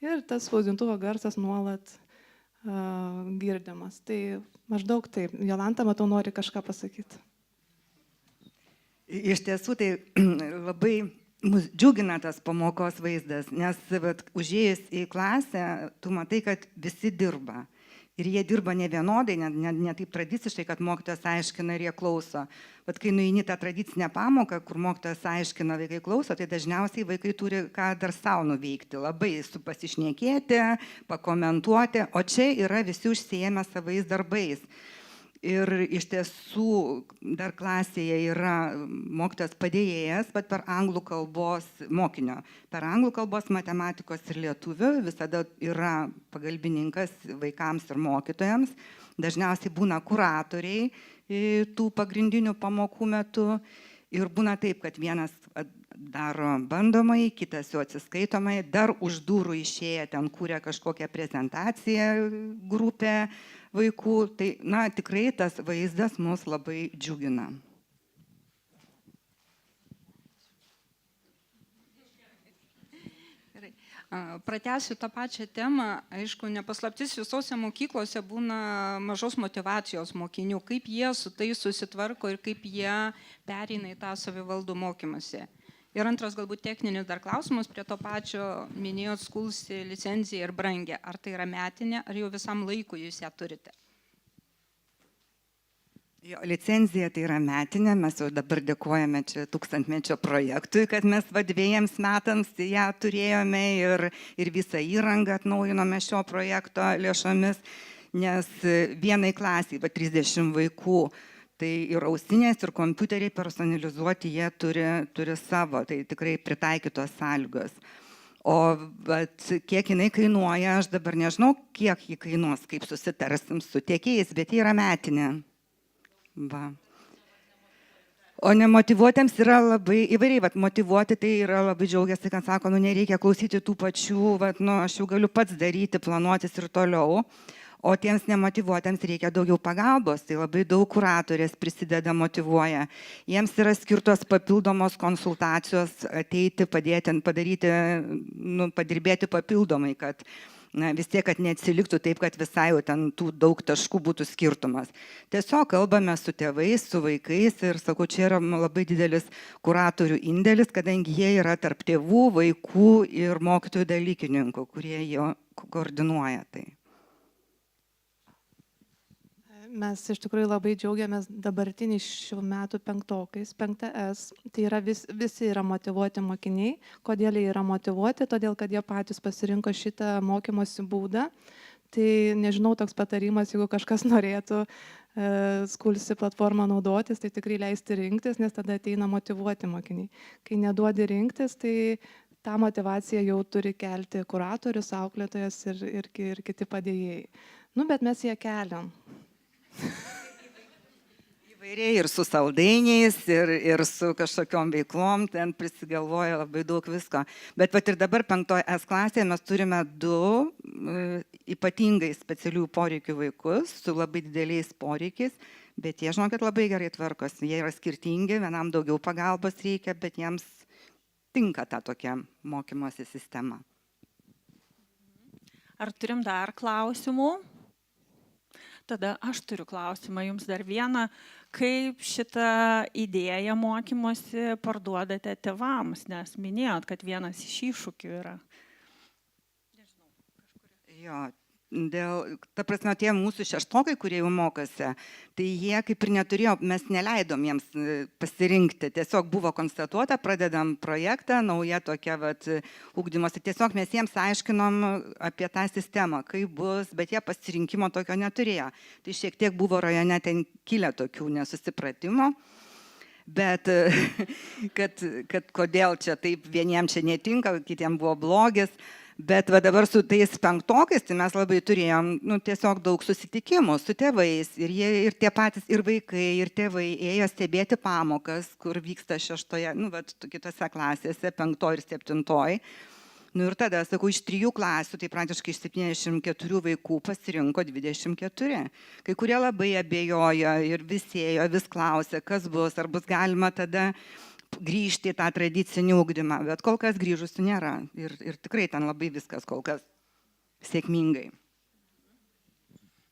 Ir tas spausdintuvo garsas nuolat girdimas. Tai maždaug taip. Jolanta, matau, nori kažką pasakyti. Iš tiesų, tai labai mus džiugina tas pamokos vaizdas, nes užėjus į klasę, tu matai, kad visi dirba. Ir jie dirba ne vienodai, ne taip tradiciškai, kad mokytojas aiškina ir jie klauso. Bet kai nueini tą tradicinę pamoką, kur mokytojas aiškina, vaikai klauso, tai dažniausiai vaikai turi ką dar savo nuveikti, labai pasišnekėti, pakomentuoti, o čia yra visi užsiėmę savais darbais. Ir iš tiesų dar klasėje yra mokytojas padėjėjas, bet per anglų kalbos mokinio. Per anglų kalbos, matematikos ir lietuvių visada yra pagalbininkas vaikams ir mokytojams. Dažniausiai būna kuratoriai tų pagrindinių pamokų metu. Ir būna taip, kad vienas daro bandomai, kitas jau atsiskaitomai, dar už durų išėję ten kūrė kažkokią prezentaciją grupę vaikų. Tai, tikrai tas vaizdas mus labai džiugina. Pratęsiu tą pačią temą. Aišku, nepaslaptis, visose mokyklose būna mažos motyvacijos mokinių, kaip jie su tai susitvarko ir kaip jie pereina į tą savivaldų mokymąsi. Ir antras galbūt techninis dar klausimas prie to pačio, minėjot Skulsi licenciją ir brangę. Ar tai yra metinė, ar jau visam laikui jūs ją turite? Jo, licenzija tai yra metinė, mes jau dabar dėkojame čia 1000-mečio projektui, kad mes 2 metams ją turėjome ir visą įrangą atnaujinome šio projekto lėšomis, nes vienai klasiai, 30 vaikų, tai ir ausinės, ir kompiuteriai personalizuoti jie turi savo, tai tikrai pritaikytos sąlygos. O kiek jinai kainuoja, aš dabar nežinau, kiek ji kainuos, kaip susitarsim su tiekėjais, bet ji yra metinė. Va. O nemotyvuotėms yra labai įvairiai, motyvuoti tai yra labai džiaugiasi, kad sako, nereikia klausyti tų pačių, aš jau galiu pats daryti, planuotis ir toliau. O tiems nemotyvuotėms reikia daugiau pagalbos, tai labai daug kuratorės prisideda, motyvuoja. Jiems yra skirtos papildomos konsultacijos, ateiti, padėti, padirbėti papildomai, kad vis tiek, kad neatsiliktų taip, kad visai jau ten tų daug taškų būtų skirtumas. Tiesiog kalbame su tėvais, su vaikais ir sakau, čia yra labai didelis kuratorių indėlis, kadangi jie yra tarp tėvų, vaikų ir mokytojų dalykininkų, kurie jo koordinuoja tai. Mes iš tikrųjų labai džiaugiamės dabartiniais šių metų 5-okais, 5S. Tai yra visi yra motyvuoti mokiniai. Kodėl jie yra motyvuoti? Todėl, kad jie patys pasirinko šitą mokymosi būdą. Tai nežinau, toks patarimas, jeigu kažkas norėtų Skulsi platformą naudotis, tai tikrai leisti rinktis, nes tada ateina motyvuoti mokiniai. Kai neduodi rinktis, tai tą motivaciją jau turi kelti kuratorius, auklėtojas ir kiti padėjėjai. Bet mes ją keliam. Įvairiai ir su saldainiais, ir su kažkokiom veiklom, ten prisigalvoja labai daug visko. Bet ir dabar 5S klasėje mes turime 2 ypatingai specialių poreikių vaikus, su labai dideliais poreikiais, bet jie, žinokit, labai gerai tvarkosi. Jie yra skirtingi, vienam daugiau pagalbos reikia, bet jiems tinka ta tokia mokymosi sistema. Ar turim dar klausimų? Tada aš turiu klausimą jums dar vieną. Kaip šitą idėją mokymosi parduodate tėvams? Nes minėjot, kad vienas iš iššūkių yra. Jo, ta prasme, tie mūsų 6-okai, kurie jau mokosi, tai jie kaip ir neturėjo, mes neleidom jiems pasirinkti. Tiesiog buvo konstatuota, pradedam projektą, nauja tokia ugdymosi. Tiesiog mes jiems aiškinom apie tą sistemą, kaip bus, bet jie pasirinkimo tokio neturėjo. Tai šiek tiek buvo rajone ten kilę tokių nesusipratimo. Bet kad kodėl čia taip, vieniems čia netinka, kitiems buvo blogis. Bet dabar su tais 5-okais, tai mes labai turėjom tiesiog daug susitikimų su tėvais. Ir tie patys, ir vaikai, ir tėvai ėjo stebėti pamokas, kur vyksta 6-oje, kitose klasėse, 5 ir 7. Ir tada, sakau, iš 3 klasių, tai praktiškai iš 74 vaikų pasirinko 24. Kai kurie labai abejojo ir vis klausė, kas bus, ar bus galima tada grįžti į tą tradicinį ugdymą, bet kol kas grįžusių nėra ir tikrai ten labai viskas kol kas sėkmingai.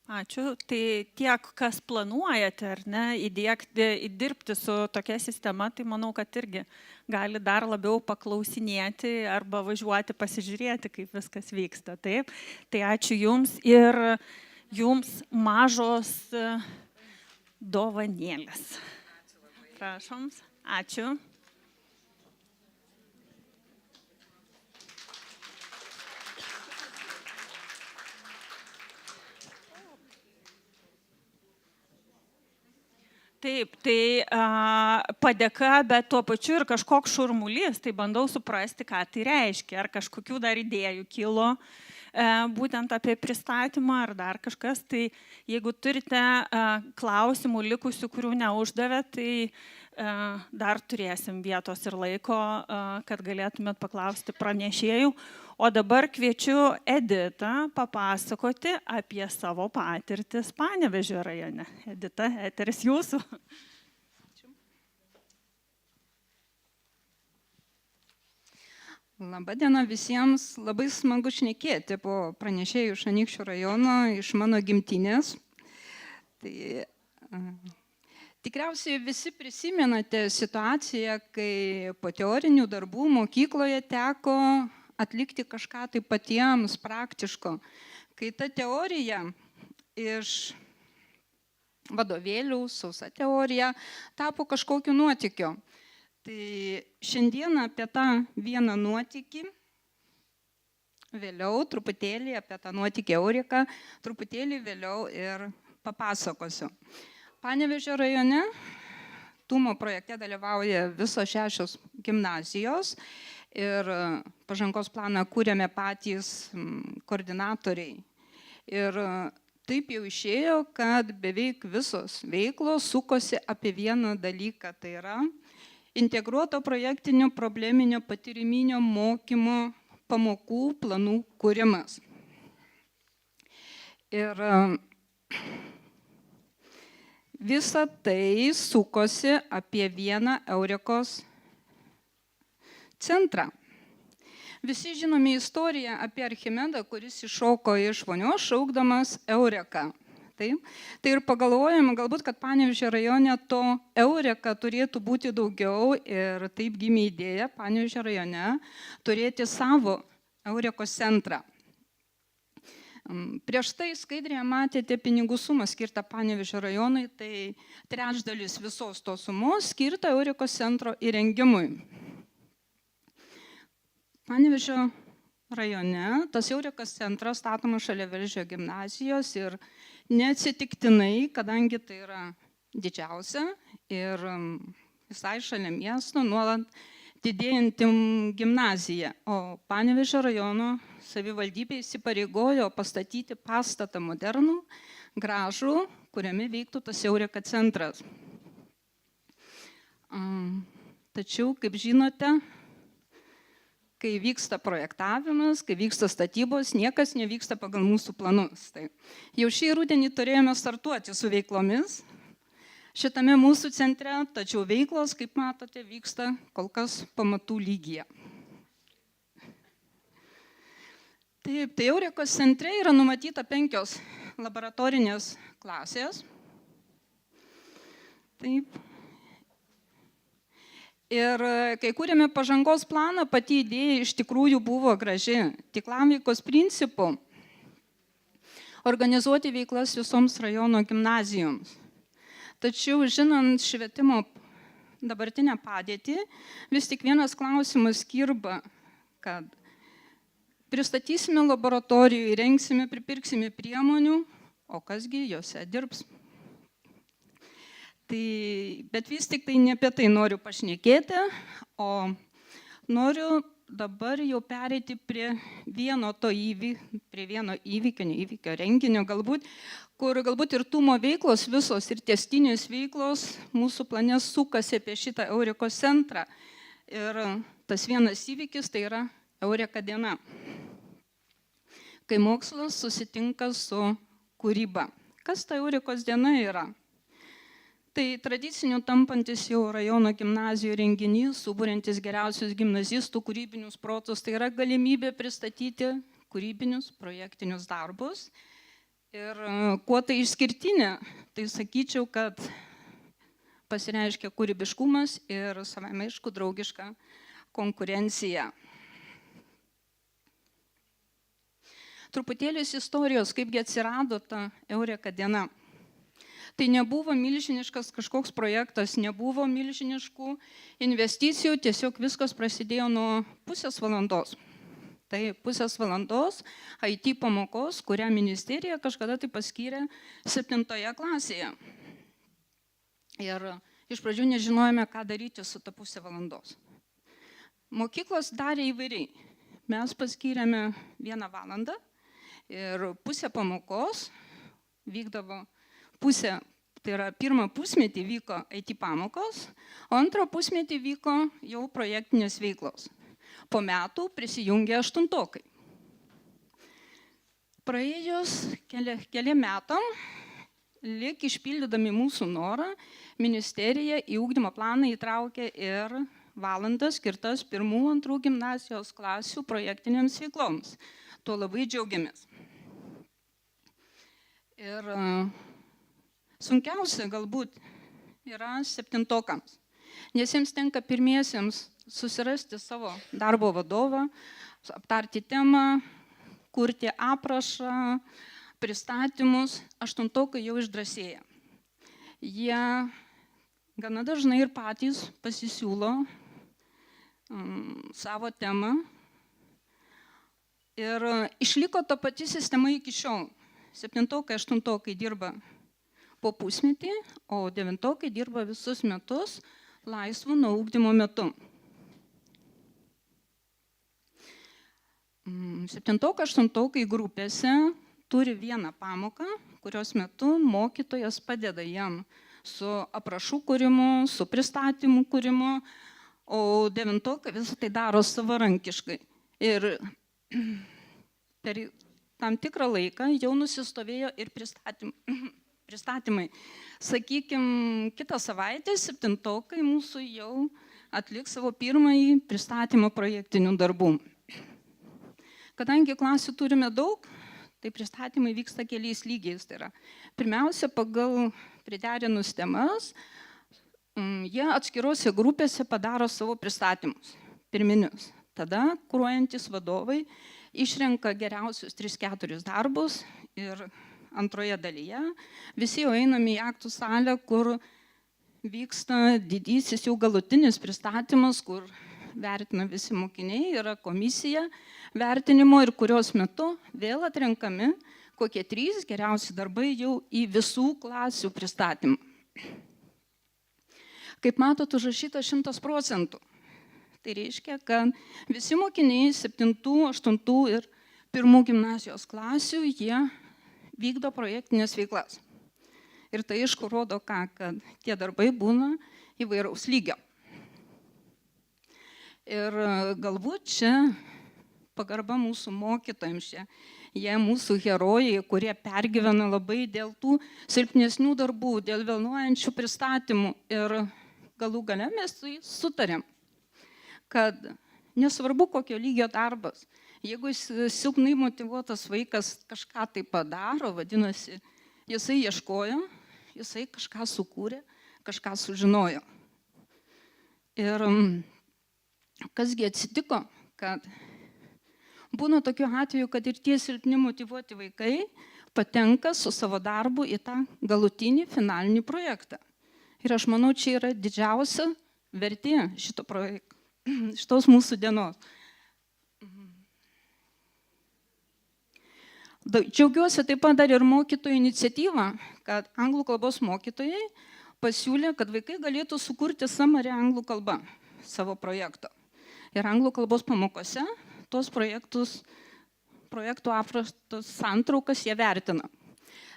Ačiū. Tai tiek, kas planuojate, ar ne, įdirbti su tokia sistema, tai manau, kad irgi gali dar labiau paklausinėti arba važiuoti pasižiūrėti, kaip viskas vyksta. Taip. Tai ačiū jums ir jums mažos dovanėlės. Prašom. Ačiū. Taip, tai padėka, bet tuo pačiu ir kažkoks šurmulys, tai bandau suprasti, ką tai reiškia, ar kažkokių dar idėjų kilo būtent apie pristatymą, ar dar kažkas. Tai jeigu turite klausimų likusių, kurių neuždavė, tai dar turėsim vietos ir laiko, kad galėtumėt paklausti pranešėjų. O dabar kviečiu Editą papasakoti apie savo patirtis Panevėžio rajone. Edita, eteris jūsų. Labadiena visiems, labai smagu šnekėti po pranešėjų iš Anykščių rajono, iš mano gimtinės. Tai tikriausiai visi prisimenate situaciją, kai po teorinių darbų mokykloje teko atlikti kažką tai patiems praktiško. Kai ta teorija iš vadovėlių, sausa teorija, tapo kažkokiu nuotykiu. Tai šiandieną apie tą vieną nuotykį, vėliau truputėlį apie tą nuotykį Euriką, truputėlį vėliau ir papasakosiu. Panevėžio rajone Tumo projekte dalyvauja visos 6 gimnazijos ir pažangos planą kūrėme patys koordinatoriai. Ir taip jau išėjo, kad beveik visos veiklos sukosi apie vieną dalyką, tai yra integruoto projektinio probleminio patyriminio mokymo pamokų planų kūrimas. Ir visa tai sukosi apie vieną Eurikos centrą. Visi žinome istoriją apie Archimedą, kuris iššoko iš vonios šaukdamas Eureka. Tai ir pagalvojame, galbūt, kad Panevėžio rajone to Eureka turėtų būti daugiau ir taip gimė idėja Panevėžio rajone turėti savo Eurekos centrą. Prieš tai skaidrėje matėte pinigų sumą skirtą Panevėžio rajonui, tai 1/3 visos tos sumos skirta Eurekos centro įrengimui. Panevėžio rajone tas Eurekos centras statomas šalia Velžio gimnazijos ir neatsitiktinai, kadangi tai yra didžiausia ir visai šalia miesto nuolat didėjanti gimnazija, o Panevėžio rajono savivaldybė įsipareigojo pastatyti pastatą modernų, gražų, kuriame veiktų tas Eureka centras. Tačiau, kaip žinote, kai vyksta projektavimas, kai vyksta statybos, niekas nevyksta pagal mūsų planus. Tai jau šį rudenį turėjome startuoti su veiklomis šitame mūsų centre, tačiau veiklos, kaip matote, vyksta kol kas pamatų lygyje. Taip, tai Eurekos centre yra numatyta 5 laboratorinės klasės. Taip. Ir kai kūrėme pažangos planą, pati idėja iš tikrųjų buvo graži. Tinklaveikos principu organizuoti veiklas visoms rajono gimnazijoms. Tačiau, žinant švietimo dabartinę padėtį, vis tik vienas klausimas kirba, kad pristatysime laboratorijų, įrengsime, pripirksime priemonių, o kasgi jose dirbs. Bet vis tik tai ne apie tai noriu pašnekėti, o noriu dabar jau pereiti prie vieno įvykio, renginio galbūt, kur galbūt ir Tumo veiklos visos ir tęstinės veiklos mūsų plane sukasi apie šitą Eurekos centrą. Ir tas vienas įvykis tai yra Eureka diena, kai mokslas susitinka su kūryba. Kas ta Eurekos diena yra? Tai tradiciniu tampantis jau rajono gimnazijų renginys, suburiantis geriausius gimnazistų kūrybinius protus, tai yra galimybė pristatyti kūrybinius projektinius darbus. Ir kuo tai išskirtinė, tai sakyčiau, kad pasireiškia kūrybiškumas ir savame aišku draugiška konkurencija. Truputėlis istorijos, kaipgi atsirado ta Eureka diena. Tai nebuvo milžiniškas kažkoks projektas, nebuvo milžiniškų investicijų, tiesiog viskas prasidėjo nuo pusės valandos. Tai pusės valandos IT pamokos, kurią ministerija kažkada tai paskyrė 7 klasėje. Ir iš pradžių nežinojome, ką daryti su ta pusė valandos. Mokyklos darė įvairiai. Mes paskyrėme 1 valandą ir pusė pamokos vykdavo. Tai yra pirmą pusmetį vyko IT pamokos, o antrą pusmetį vyko jau projektinės veiklos. Po metų prisijungė 8-tokai. Praėjus keliam metam, lyg išpildydami mūsų norą, ministerija į ugdymo planą įtraukė ir valandas skirtas 1-2 gimnazijos klasių projektinėms veikloms. Tuo labai džiaugiamės. Ir sunkiausia galbūt yra 7-tokams, nes jiems tenka pirmiesiems susirasti savo darbo vadovą, aptarti temą, kurti aprašą, pristatymus. 8-tokai jau išdrąsėja. jie gana dažnai ir patys pasisiūlo savo temą. Ir išliko ta pati sistema iki šiol. 7-okai, 8-okai dirba po pusmetį, o 9-okai dirba visus metus laisvų nuo ugdymo metu. 7-okai, 8-okai grupėse turi vieną pamoką, kurios metu mokytojas padeda jam su aprašų kūrimu, su pristatymų kūrimu, o 9-okai visą tai daro savarankiškai. Ir per tam tikrą laiką jau nusistovėjo ir pristatymai. Sakykime, kitą savaitę 7-okai mūsų jau atliks savo pirmąjį pristatymą projektinių darbų. Kadangi klasių turime daug, tai pristatymai vyksta keliais lygiais. Tai yra, pirmiausia, pagal priderinus temas, jie atskirose grupėse padaro savo pristatymus, pirminius. Tada kuruojantis vadovai išrenka geriausius 3-4 darbus ir antroje dalyje visi jau einame į aktų salę, kur vyksta didysis jau galutinis pristatymas, kur vertina visi mokiniai, yra komisija vertinimo ir kurios metu vėl atrenkami kokie 3 geriausi darbai jau į visų klasių pristatymą. Kaip matot, užrašyta 100%. Tai reiškia, kad visi mokiniai 7, 8 ir 1 gimnazijos klasių, jie vykdo projektinės veiklas. Ir tai aišku rodo, kad tie darbai būna įvairaus lygio. Ir galbūt čia pagarba mūsų mokytojams, jie mūsų herojai, kurie pergyvena labai dėl tų silpnesnių darbų, dėl vėluojančių pristatymų. Ir galų gale mes sutarėm, kad nesvarbu kokio lygio darbas, jeigu jis silpnai motyvuotas vaikas kažką tai padaro, vadinasi, jisai ieškojo, jisai kažką sukūrė, kažką sužinojo. Ir kasgi atsitiko, kad būna tokiu atveju, kad ir tie silpni motyvuoti vaikai patenka su savo darbu į tą galutinį finalinį projektą. Ir aš manau, čia yra didžiausia vertė šito projekto, šitos mūsų dienos. Džiaugiuosi taip pat dar ir mokytojų iniciatyvą, kad anglų kalbos mokytojai pasiūlė, kad vaikai galėtų sukurti summary anglų kalbą savo projekto. Ir anglų kalbos pamokose tos projektų apraštos santraukas jie vertina.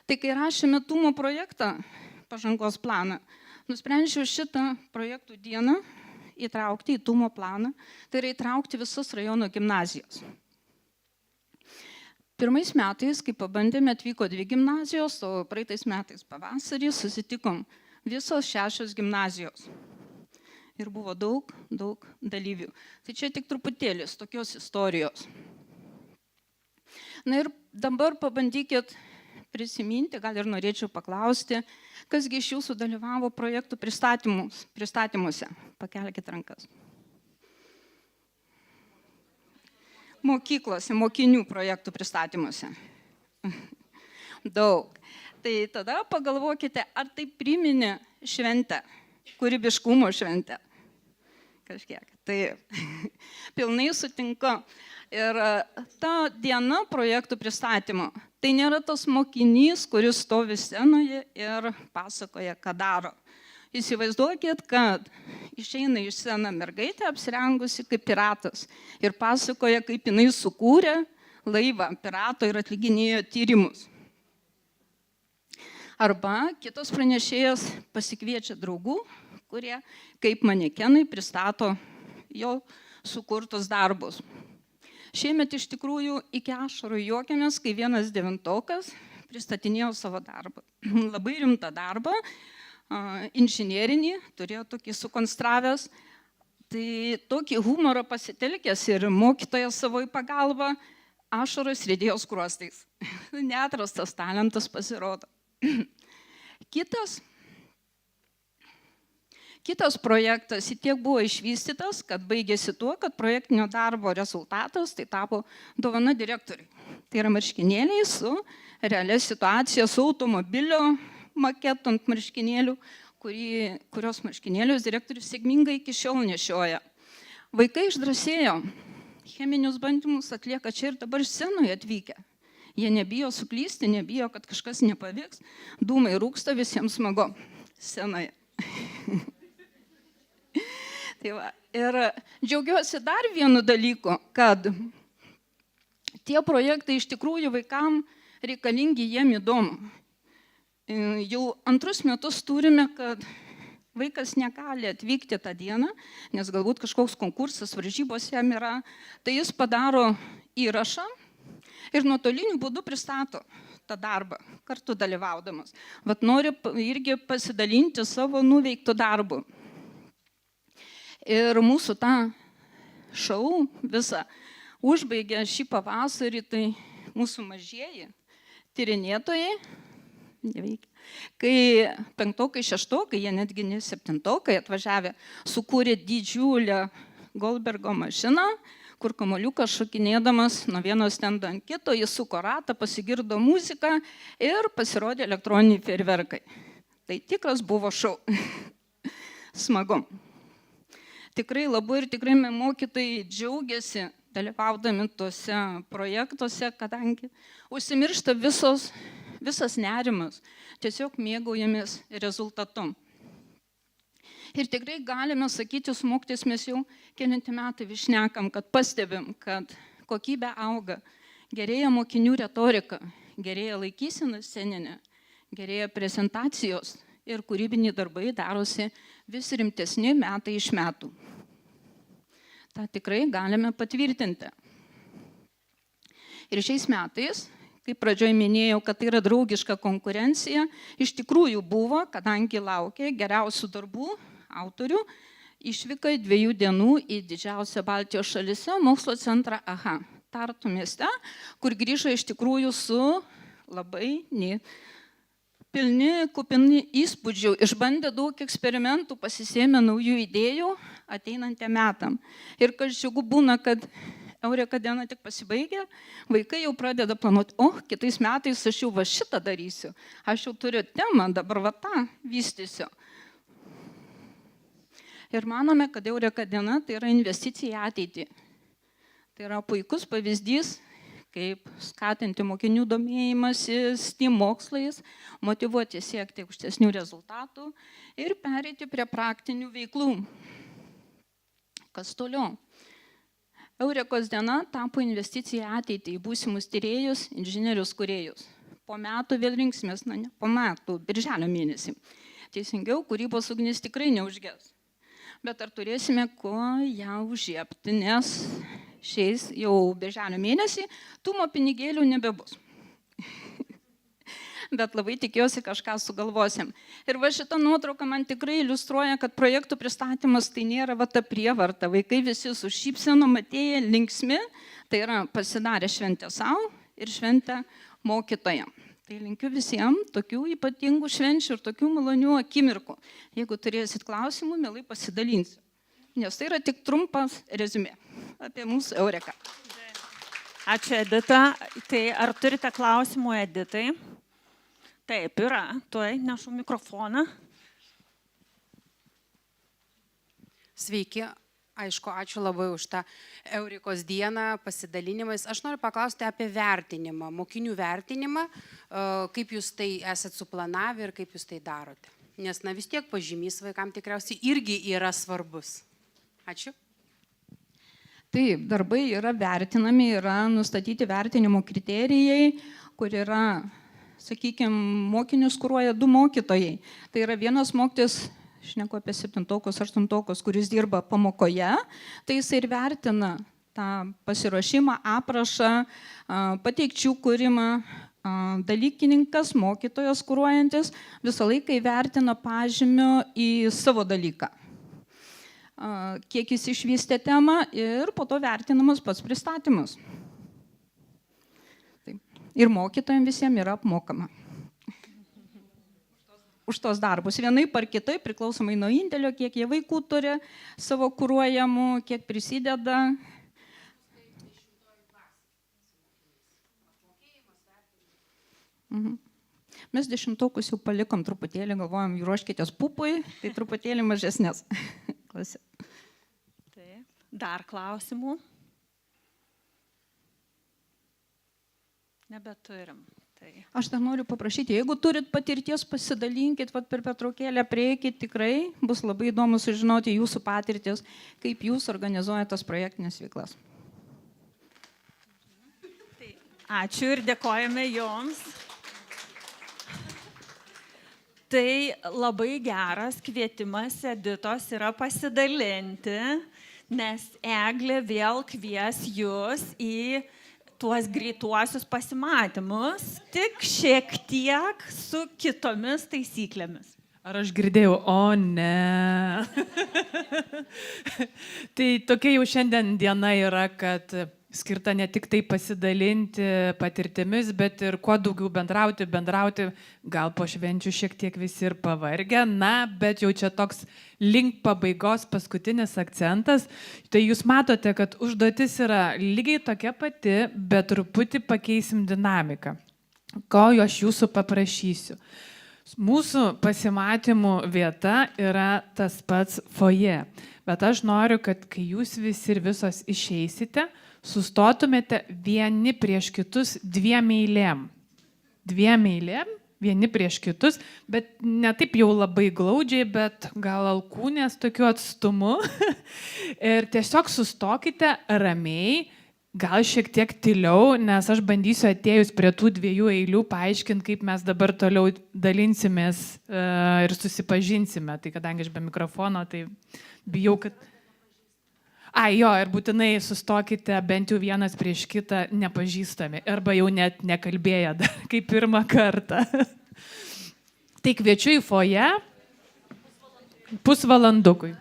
Tai kai rašėme TUMO projektą, pažangos planą, nusprendžiau šitą projektų dieną įtraukti į TUMO planą, tai yra įtraukti visas rajono gimnazijos. Pirmais metais, kai pabandėme, atvyko 2 gimnazijos, o praeitais metais pavasarį susitikom visos 6 gimnazijos. Ir buvo daug dalyvių. Tai čia tik truputėlis tokios istorijos. Na ir dabar pabandykit prisiminti, gal ir norėčiau paklausti, kasgi iš jūsų dalyvavo projektų pristatymuose. Pakelkite rankas. Mokyklose, mokinių projektų pristatymuose. Daug. Tai tada pagalvokite, ar tai priminė šventę, kūrybiškumo šventę. Kažkiek. Tai pilnai sutinku. Ir ta diena projektų pristatymo, tai nėra tas mokinys, kuris stovi scenoje ir pasakoja, ką daro. Įsivaizduokit, kad išeina iš sceną mergaitė apsirengusi kaip piratas ir pasakoja, kaip jinai sukūrė laivą pirato ir atlikinėjo tyrimus. Arba kitas pranešėjas pasikviečia draugų, kurie kaip manekenai pristato jo sukurtus darbus. Šiemet iš tikrųjų iki ašarų juokėmės, kai vienas 9-okas pristatinėjo savo darbą. Labai rimtą darbą, inžinierinį, turėjo tokį sukonstravęs. Tai tokį humorą pasitelkęs ir mokytojas savo į pagalbą, ašaros riedėjo skruostais. Neatrastas talentas pasirodo. Kitas projektas tiek buvo išvystytas, kad baigėsi tuo, kad projektinio darbo rezultatas tai tapo dovana direktoriui. Tai yra marškinėliai su realia situacija, su automobilio maketų ant marškinėlių, kurios marškinėlius direktorius sėkmingai iki šiol nešioja. Vaikai išdrąsėjo, cheminius bandymus atlieka čia ir dabar scenoje atvykę. Jie nebijo suklysti, nebijo, kad kažkas nepavyks. Dūmai rūksta, visiems smagu scenoje. Tai va. Ir džiaugiuosi dar vienu dalyku, kad tie projektai iš tikrųjų vaikam reikalingi, jiem įdomu. Jau antrus metus turime, kad vaikas negali atvykti tą dieną, nes galbūt kažkoks konkursas, varžybos jam yra, tai jis padaro įrašą ir nuotoliniu būdu pristato tą darbą, kartu dalyvaudamas. Vat noriu irgi pasidalinti savo nuveiktų darbų. Ir mūsų tą šou visą užbaigė šį pavasarį, tai mūsų mažieji tyrinėtojai, kai penktokai, šeštokai, jie netgi ne septintokai atvažiavę, sukūrė didžiulę Goldbergo mašiną, kur kamuoliukas šokinėdamas nuo vieno stendo ant kito, jis suko ratą, pasigirdo muzika ir pasirodė elektroniniai fejerverkai. Tai tikras buvo šou. Smagu. Tikrai labai ir tikrai mokytojai džiaugiasi dalyvaudami tuose projektuose, kadangi užsimiršta visas nerimas. Tiesiog mėgaujamės rezultatu. Ir tikrai galime sakyti, su mokytojais mes jau kelinti metai vis šnekam, kad pastebim, kad kokybė auga, gerėja mokinių retorika, gerėja laikysena sceninė, gerėja prezentacijos ir kūrybiniai darbai darosi vis rimtesni metai iš metų. Ta tikrai galime patvirtinti. Ir šiais metais, kaip pradžioje minėjau, kad tai yra draugiška konkurencija, iš tikrųjų buvo, kadangi laukė geriausių darbų autorių, išvyka 2 dienų į didžiausią Baltijos šalyse mokslo centrą AHA, Tartu mieste, kur grįžo iš tikrųjų su labai kupini įspūdžių, išbandė daug eksperimentų, pasisėmė naujų idėjų ateinantiem metam. Ir kas džiugu būna, kad Eureka diena tik pasibaigė, vaikai jau pradeda planuoti, kitais metais aš jau va šitą darysiu, aš jau turiu temą, dabar va tą vystysiu. Ir manome, kad Eureka diena tai yra investicija į ateitį. Tai yra puikus pavyzdys, kaip skatinti mokinių domėjimąsi STEAM mokslais, motyvuoti siekti aukštesnių rezultatų ir pereiti prie praktinių veiklų. Kas toliau? Eurekos diena tapo investicija į ateitį, į būsimus tyrėjus, inžinierius, kūrėjus. Po metų vėl rinksimės, ne po metų, birželio mėnesį. Teisingiau, kūrybos ugnis tikrai neužges. Bet ar turėsime kuo ją užžiepti, nes šiais jau birželio mėnesį tumo pinigėlių nebebus. Bet labai tikiuosi kažką sugalvosim. Ir va šita nuotrauka man tikrai iliustruoja, kad projektų pristatymas tai nėra va ta prievarta. Vaikai visi su šypsenom atėję, linksmi, tai yra pasidarę šventę savo ir šventę mokytojam. Tai linkiu visiems tokių ypatingų švenčių ir tokių malonių akimirkų. Jeigu turėsit klausimų, mielai pasidalinsiu. Nes tai yra tik trumpas reziumė apie mūsų Eureką. Ačiū, Edita. Tai ar turite klausimų Editai? Taip, yra. Tuoj nešu mikrofoną. Sveiki. Aišku, ačiū labai už tą Eurekos dieną, pasidalinimais. Aš noriu paklausti apie vertinimą, mokinių vertinimą, kaip jūs tai esat suplanavę ir kaip jūs tai darote. Nes vis tiek pažymys vaikams tikriausiai irgi yra svarbus. Ačiū. Taip, darbai yra vertinami, yra nustatyti vertinimo kriterijai, kur yra, sakykime, mokinius kuruoja 2 mokytojai. Tai yra vienas mokytojas, šneku apie 7-okus, 8-okus, kuris dirba pamokoje, tai jis ir vertina tą pasiruošimą, aprašą, pateikčių kūrimą. Dalykininkas, mokytojas kuruojantis, visą laiką įvertina pažymio į savo dalyką. Kiek jis išvystė temą ir po to vertinamas pats pristatymas. Taip. Ir mokytojams visiems yra apmokama už tos darbus. Vienaip ar kitaip, priklausomai nuo indėlio, kiek jie vaikų turi savo kuruojamų, kiek prisideda. Mes 10-okus jau palikom truputėlį, galvojom, ruoškitės pupui, tai truputėlį mažesnės klasės. Tai dar klausimų? Nebeturim. Tai. Aš dar noriu paprašyti, jeigu turit patirties, pasidalinkit, per pertraukėlę prieikit, tikrai bus labai įdomu sužinoti jūsų patirtis, kaip jūs organizuojate tas projektinės veiklas. Tai ačiū ir dėkojame jums. Tai labai geras kvietimas Editos yra pasidalinti, nes Eglė vėl kvies jūs į tuos greituosius pasimatymus, tik šiek tiek su kitomis taisyklėmis. Ar aš girdėjau, o ne. Tai tokia jau šiandien diena yra, kad skirta ne tik tai pasidalinti patirtimis, bet ir kuo daugiau bendrauti, gal po švenčių šiek tiek visi ir pavargę, na, bet jau čia toks link pabaigos paskutinis akcentas. Tai jūs matote, kad užduotis yra lygiai tokia pati, bet truputį pakeisim dinamiką. Ko aš jūsų paprašysiu? Mūsų pasimatymų vieta yra tas pats foje, bet aš noriu, kad kai jūs visi ir visos išeisite, sustotumėte vieni prieš kitus 2 eilėm. 2 eilėm, vieni prieš kitus, bet ne taip jau labai glaudžiai, bet gal alkūnės tokiu atstumu. Ir tiesiog sustokite ramiai, gal šiek tiek tyliau, nes aš bandysiu atėjus prie tų 2 eilių paaiškinti, kaip mes dabar toliau dalinsimės ir susipažinsime. Tai kadangi aš be mikrofono, tai bijau, kad... Jo, ir būtinai sustokite bent jau vienas prieš kitą nepažįstami, arba jau net nekalbėję dar, kaip pirmą kartą. Tai kviečiu į foje pusvalandukui.